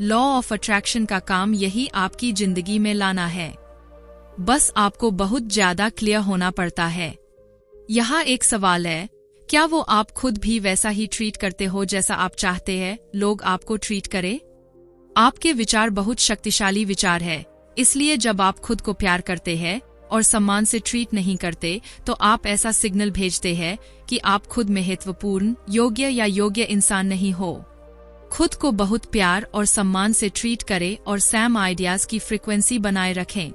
लॉ ऑफ अट्रैक्शन का काम यही आपकी जिंदगी में लाना है। बस आपको बहुत ज्यादा क्लियर होना पड़ता है। यहाँ एक सवाल है, क्या वो आप खुद भी वैसा ही ट्रीट करते हो जैसा आप चाहते हैं लोग आपको ट्रीट करे? आपके विचार बहुत शक्तिशाली विचार है, इसलिए जब आप खुद को प्यार करते हैं और सम्मान से ट्रीट नहीं करते तो आप ऐसा सिग्नल भेजते हैं कि आप खुद महत्वपूर्ण, योग्य या योग्य इंसान नहीं हो। खुद को बहुत प्यार और सम्मान से ट्रीट करें और सैम आइडियाज की फ्रीक्वेंसी बनाए रखें।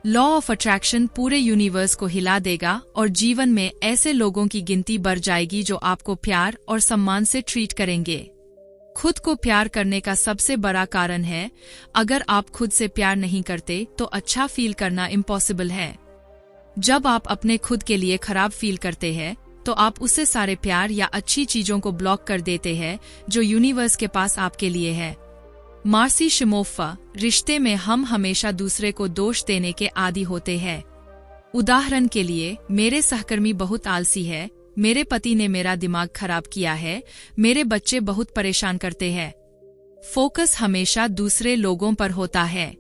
लॉ ऑफ अट्रैक्शन पूरे यूनिवर्स को हिला देगा और जीवन में ऐसे लोगों की गिनती बढ़ जाएगी जो आपको प्यार और सम्मान से ट्रीट करेंगे। खुद को प्यार करने का सबसे बड़ा कारण है, अगर आप खुद से प्यार नहीं करते तो अच्छा फील करना इम्पॉसिबल है। जब आप अपने खुद के लिए खराब फील करते हैं तो आप उससे सारे प्यार या अच्छी चीजों को ब्लॉक कर देते हैं जो यूनिवर्स के पास आपके लिए है। मार्सी शिमोफ्फा, रिश्ते में हम हमेशा दूसरे को दोष देने के आदी होते हैं। उदाहरण के लिए, मेरे सहकर्मी बहुत आलसी है, मेरे पति ने मेरा दिमाग खराब किया है, मेरे बच्चे बहुत परेशान करते हैं। फोकस हमेशा दूसरे लोगों पर होता है,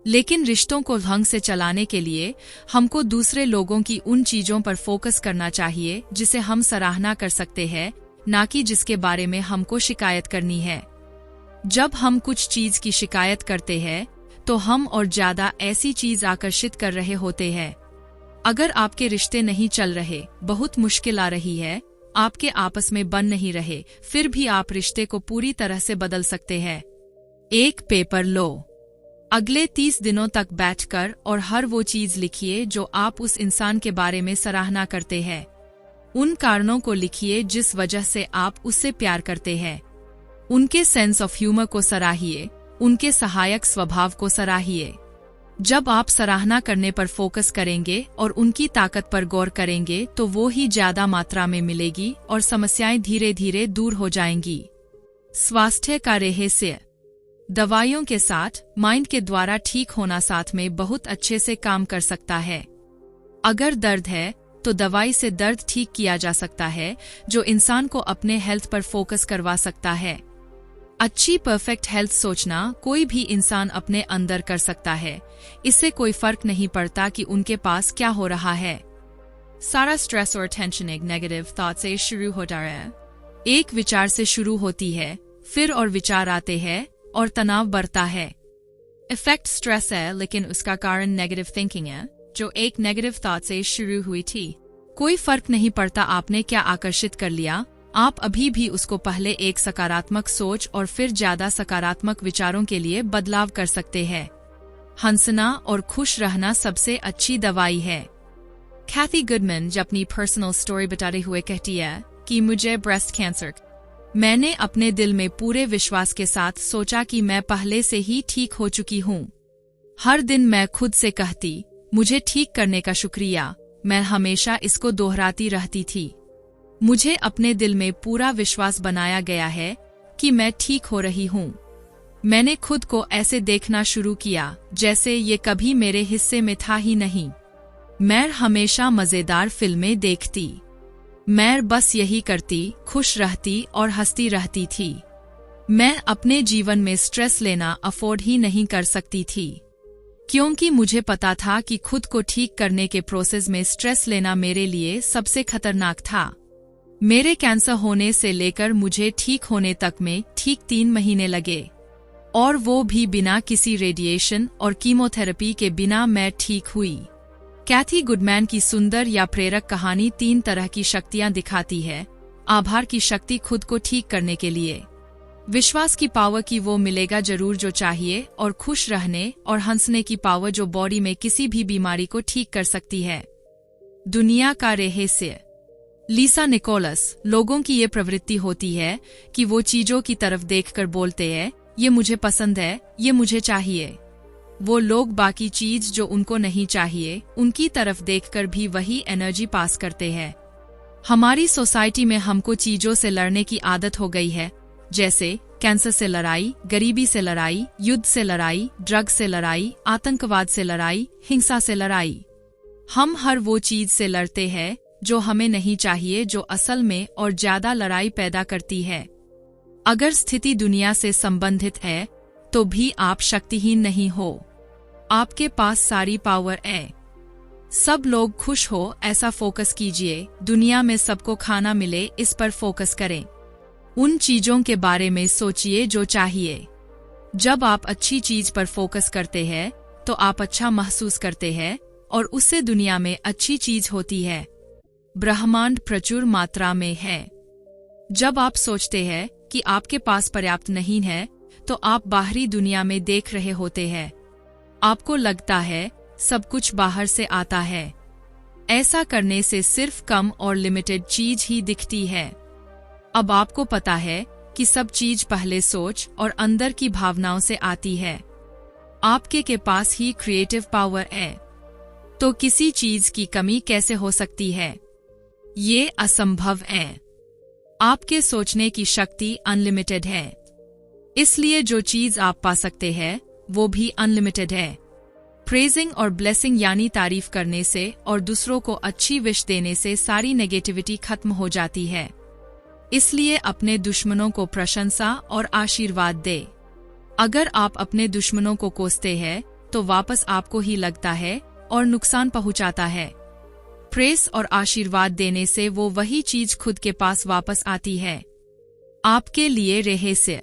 लेकिन रिश्तों को ढंग से चलाने के लिए हमको दूसरे लोगों की उन चीजों पर फोकस करना चाहिए जिसे हम सराहना कर सकते हैं, ना कि जिसके बारे में हमको शिकायत करनी है। जब हम कुछ चीज की शिकायत करते हैं तो हम और ज्यादा ऐसी चीज आकर्षित कर रहे होते हैं। अगर आपके रिश्ते नहीं चल रहे, बहुत मुश्किल आ रही है, आपके आपस में बन नहीं रहे, फिर भी आप रिश्ते को पूरी तरह से बदल सकते हैं। एक पेपर लो, अगले 30 दिनों तक बैठकर और हर वो चीज लिखिए जो आप उस इंसान के बारे में सराहना करते हैं। उन कारणों को लिखिए जिस वजह से आप उससे प्यार करते हैं। उनके सेंस ऑफ ह्यूमर को सराहिए, उनके सहायक स्वभाव को सराहिए। जब आप सराहना करने पर फोकस करेंगे और उनकी ताकत पर गौर करेंगे तो वो ही ज्यादा मात्रा में मिलेगी और समस्याएं धीरे धीरे दूर हो जाएंगी। स्वास्थ्य का रहस्य, दवाइयों के साथ माइंड के द्वारा ठीक होना साथ में बहुत अच्छे से काम कर सकता है। अगर दर्द है तो दवाई से दर्द ठीक किया जा सकता है, जो इंसान को अपने हेल्थ पर फोकस करवा सकता है। अच्छी परफेक्ट हेल्थ सोचना कोई भी इंसान अपने अंदर कर सकता है, इससे कोई फर्क नहीं पड़ता कि उनके पास क्या हो रहा है। सारा स्ट्रेस और टेंशन एक नेगेटिव थॉट से शुरू होता है। एक विचार से शुरू होती है, फिर और विचार आते हैं और तनाव बढ़ता है। इफेक्ट स्ट्रेस है, लेकिन उसका कारण नेगेटिव थिंकिंग है, जो एक नेगेटिव थॉट से शुरू हुई थी। कोई फर्क नहीं पड़ता आपने क्या आकर्षित कर लिया, आप अभी भी उसको पहले एक सकारात्मक सोच और फिर ज्यादा सकारात्मक विचारों के लिए बदलाव कर सकते हैं। हंसना और खुश रहना सबसे अच्छी दवाई है। कैथी गुडमैन जब अपनी पर्सनल स्टोरी बताते हुए कहती है कि मुझे ब्रेस्ट कैंसर, मैंने अपने दिल में पूरे विश्वास के साथ सोचा कि मैं पहले से ही ठीक हो चुकी हूँ। हर दिन मैं खुद से कहती, मुझे ठीक करने का शुक्रिया। मैं हमेशा इसको दोहराती रहती थी। मुझे अपने दिल में पूरा विश्वास बनाया गया है कि मैं ठीक हो रही हूँ। मैंने खुद को ऐसे देखना शुरू किया जैसे ये कभी मेरे हिस्से में था ही नहीं। मैं हमेशा मजेदार फिल्में देखती। मैं बस यही करती, खुश रहती और हंसती रहती थी। मैं अपने जीवन में स्ट्रेस लेना अफोर्ड ही नहीं कर सकती थी, क्योंकि मुझे पता था कि खुद को ठीक करने के प्रोसेस में स्ट्रेस लेना मेरे लिए सबसे खतरनाक था। मेरे कैंसर होने से लेकर मुझे ठीक होने तक में ठीक 3 महीने लगे, और वो भी बिना किसी रेडिएशन और कीमोथेरेपी के बिना मैं ठीक हुई। कैथी गुडमैन की सुंदर या प्रेरक कहानी 3 तरह की शक्तियां दिखाती है। आभार की शक्ति खुद को ठीक करने के लिए, विश्वास की पावर की वो मिलेगा जरूर जो चाहिए, और खुश रहने और हंसने की पावर जो बॉडी में किसी भी बीमारी को ठीक कर सकती है। दुनिया का रहस्य, लीसा निकोलस, लोगों की ये प्रवृत्ति होती है कि वो चीजों की तरफ देखकर बोलते हैं, ये मुझे पसंद है, ये मुझे चाहिए। वो लोग बाकी चीज जो उनको नहीं चाहिए उनकी तरफ देखकर भी वही एनर्जी पास करते हैं। हमारी सोसाइटी में हमको चीजों से लड़ने की आदत हो गई है, जैसे कैंसर से लड़ाई, गरीबी से लड़ाई, युद्ध से लड़ाई, ड्रग से लड़ाई, आतंकवाद से लड़ाई, हिंसा से लड़ाई। हम हर वो चीज से लड़ते हैं जो हमें नहीं चाहिए, जो असल में और ज्यादा लड़ाई पैदा करती है। अगर स्थिति दुनिया से संबंधित है तो भी आप शक्तिहीन नहीं हो। आपके पास सारी पावर है। सब लोग खुश हो ऐसा फोकस कीजिए। दुनिया में सबको खाना मिले इस पर फोकस करें। उन चीजों के बारे में सोचिए जो चाहिए। जब आप अच्छी चीज पर फोकस करते हैं तो आप अच्छा महसूस करते हैं और उससे दुनिया में अच्छी चीज होती है। ब्रह्मांड प्रचुर मात्रा में है। जब आप सोचते हैं कि आपके पास पर्याप्त नहीं है तो आप बाहरी दुनिया में देख रहे होते हैं। आपको लगता है सब कुछ बाहर से आता है। ऐसा करने से सिर्फ कम और लिमिटेड चीज ही दिखती है। अब आपको पता है कि सब चीज पहले सोच और अंदर की भावनाओं से आती है। आपके के पास ही क्रिएटिव पावर है, तो किसी चीज की कमी कैसे हो सकती है? ये असंभव है। आपके सोचने की शक्ति अनलिमिटेड है, इसलिए जो चीज आप पा सकते हैं वो भी अनलिमिटेड है। प्रेजिंग और ब्लेसिंग यानी तारीफ करने से और दूसरों को अच्छी विश देने से सारी नेगेटिविटी खत्म हो जाती है। इसलिए अपने दुश्मनों को प्रशंसा और आशीर्वाद दे। अगर आप अपने दुश्मनों को कोसते हैं तो वापस आपको ही लगता है और नुकसान पहुंचाता है। प्रेस और आशीर्वाद देने से वो वही चीज खुद के पास वापस आती है। आपके लिए रहस्य।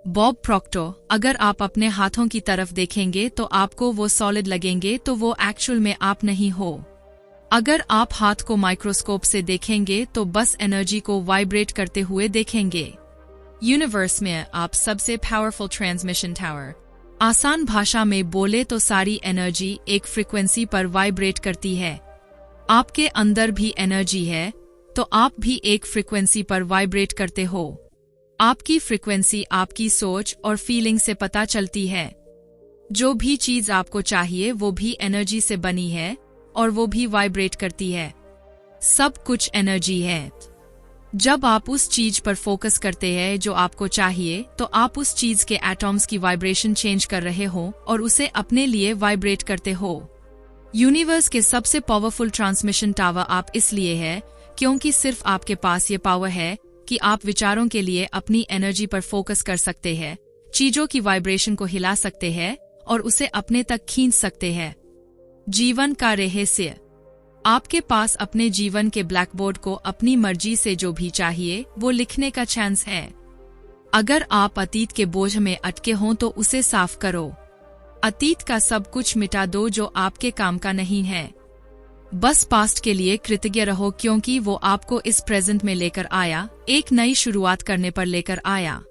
बॉब प्रॉक्टर, अगर आप अपने हाथों की तरफ देखेंगे तो आपको वो सॉलिड लगेंगे, तो वो एक्चुअल में आप नहीं हो। अगर आप हाथ को माइक्रोस्कोप से देखेंगे तो बस एनर्जी को वाइब्रेट करते हुए देखेंगे। यूनिवर्स में आप सबसे पावरफुल ट्रांसमिशन टावर। आसान भाषा में बोले तो सारी एनर्जी एक फ्रीक्वेंसी पर वाइब्रेट करती है। आपके अंदर भी एनर्जी है, तो आप भी एक फ्रीक्वेंसी पर वाइब्रेट करते हो। आपकी फ्रीक्वेंसी आपकी सोच और फीलिंग से पता चलती है। जो भी चीज आपको चाहिए वो भी एनर्जी से बनी है और वो भी वाइब्रेट करती है। सब कुछ एनर्जी है। जब आप उस चीज पर फोकस करते हैं जो आपको चाहिए, तो आप उस चीज के एटॉम्स की वाइब्रेशन चेंज कर रहे हो और उसे अपने लिए वाइब्रेट करते हो। यूनिवर्स के सबसे पावरफुल ट्रांसमिशन टावर आप इसलिए है क्योंकि सिर्फ आपके पास ये पावर है कि आप विचारों के लिए अपनी एनर्जी पर फोकस कर सकते हैं, चीजों की वाइब्रेशन को हिला सकते हैं और उसे अपने तक खींच सकते हैं। जीवन का रहस्य। आपके पास अपने जीवन के ब्लैकबोर्ड को अपनी मर्जी से जो भी चाहिए वो लिखने का चांस है। अगर आप अतीत के बोझ में अटके हों तो उसे साफ करो। अतीत का सब कुछ मिटा दो जो आपके काम का नहीं है। बस पास्ट के लिए कृतज्ञ रहो क्योंकि वो आपको इस प्रेजेंट में लेकर आया, एक नई शुरुआत करने पर लेकर आया।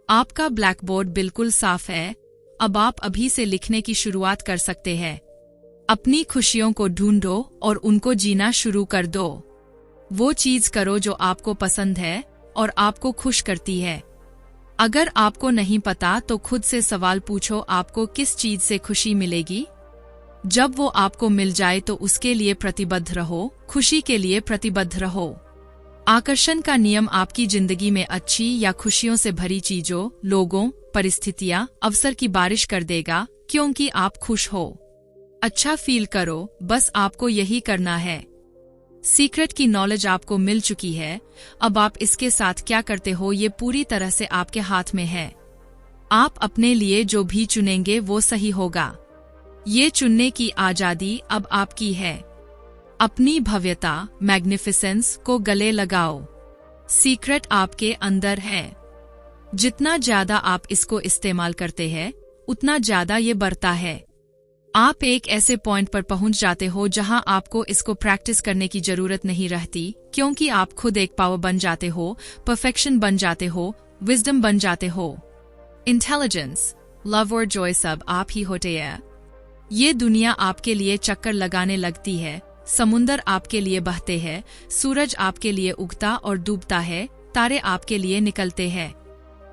आपका ब्लैकबोर्ड बिल्कुल साफ है। अब आप अभी से लिखने की शुरुआत कर सकते हैं। अपनी खुशियों को ढूंढो और उनको जीना शुरू कर दो। वो चीज करो जो आपको पसंद है और आपको खुश करती है। अगर आपको नहीं पता तो खुद से सवाल पूछो, आपको किस चीज से खुशी मिलेगी? जब वो आपको मिल जाए तो उसके लिए प्रतिबद्ध रहो, खुशी के लिए प्रतिबद्ध रहो। आकर्षण का नियम आपकी जिंदगी में अच्छी या खुशियों से भरी चीजों, लोगों, परिस्थितियां, अवसर की बारिश कर देगा क्योंकि आप खुश हो। अच्छा फील करो, बस आपको यही करना है। सीक्रेट की नॉलेज आपको मिल चुकी है, अब आप इसके साथ क्या करते हो ये पूरी तरह से आपके हाथ में है। आप अपने लिए जो भी चुनेंगे वो सही होगा। ये चुनने की आजादी अब आपकी है। अपनी भव्यता, मैग्निफिसेंस को गले लगाओ। सीक्रेट आपके अंदर है। जितना ज्यादा आप इसको इस्तेमाल करते हैं उतना ज्यादा ये बढ़ता है। आप एक ऐसे पॉइंट पर पहुंच जाते हो जहां आपको इसको प्रैक्टिस करने की जरूरत नहीं रहती क्योंकि आप खुद एक पावर बन जाते हो, परफेक्शन बन जाते हो, विजडम बन जाते हो। इंटेलिजेंस, लव और जॉय सब आप ही होते हैं। ये दुनिया आपके लिए चक्कर लगाने लगती है, समुंदर आपके लिए बहते हैं, सूरज आपके लिए उगता और डूबता है, तारे आपके लिए निकलते हैं।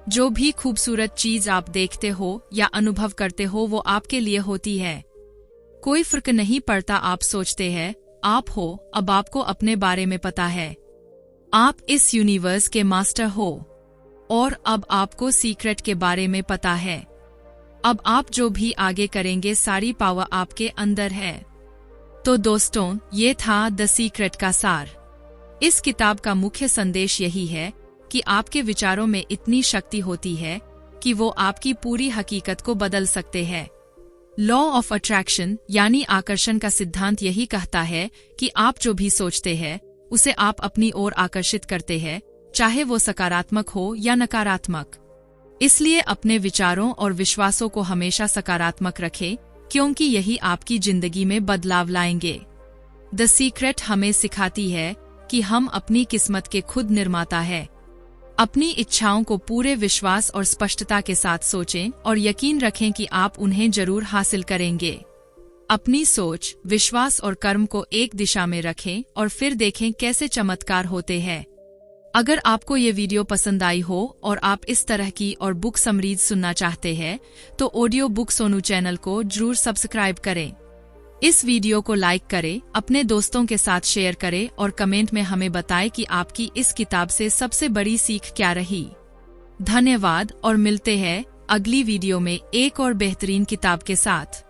जो भी खूबसूरत चीज आप देखते हो या अनुभव करते हो वो आपके लिए होती है। कोई फर्क नहीं पड़ता आप सोचते हैं, आप हो, अब आपको अपने बारे में पता है। आप इस यूनिवर्स के मास्टर हो और अब आपको सीक्रेट के बारे में पता है। अब आप जो भी आगे करेंगे सारी पावर आपके अंदर है। तो दोस्तों, ये था द सीक्रेट का सार। इस किताब का मुख्य संदेश यही है कि आपके विचारों में इतनी शक्ति होती है कि वो आपकी पूरी हकीकत को बदल सकते हैं। लॉ ऑफ अट्रैक्शन यानी आकर्षण का सिद्धांत यही कहता है कि आप जो भी सोचते हैं उसे आप अपनी ओर आकर्षित करते हैं, चाहे वो सकारात्मक हो या नकारात्मक। इसलिए अपने विचारों और विश्वासों को हमेशा सकारात्मक रखें क्योंकि यही आपकी जिंदगी में बदलाव लाएंगे। द सीक्रेट हमें सिखाती है कि हम अपनी किस्मत के खुद निर्माता है। अपनी इच्छाओं को पूरे विश्वास और स्पष्टता के साथ सोचें और यकीन रखें कि आप उन्हें जरूर हासिल करेंगे। अपनी सोच, विश्वास और कर्म को एक दिशा में रखें और फिर देखें कैसे चमत्कार होते हैं। अगर आपको ये वीडियो पसंद आई हो और आप इस तरह की और बुक समरीज सुनना चाहते हैं तो ऑडियो बुक सोनू चैनल को जरूर सब्सक्राइब करें। इस वीडियो को लाइक करें, अपने दोस्तों के साथ शेयर करें और कमेंट में हमें बताएं कि आपकी इस किताब से सबसे बड़ी सीख क्या रही। धन्यवाद और मिलते हैं अगली वीडियो में एक और बेहतरीन किताब के साथ।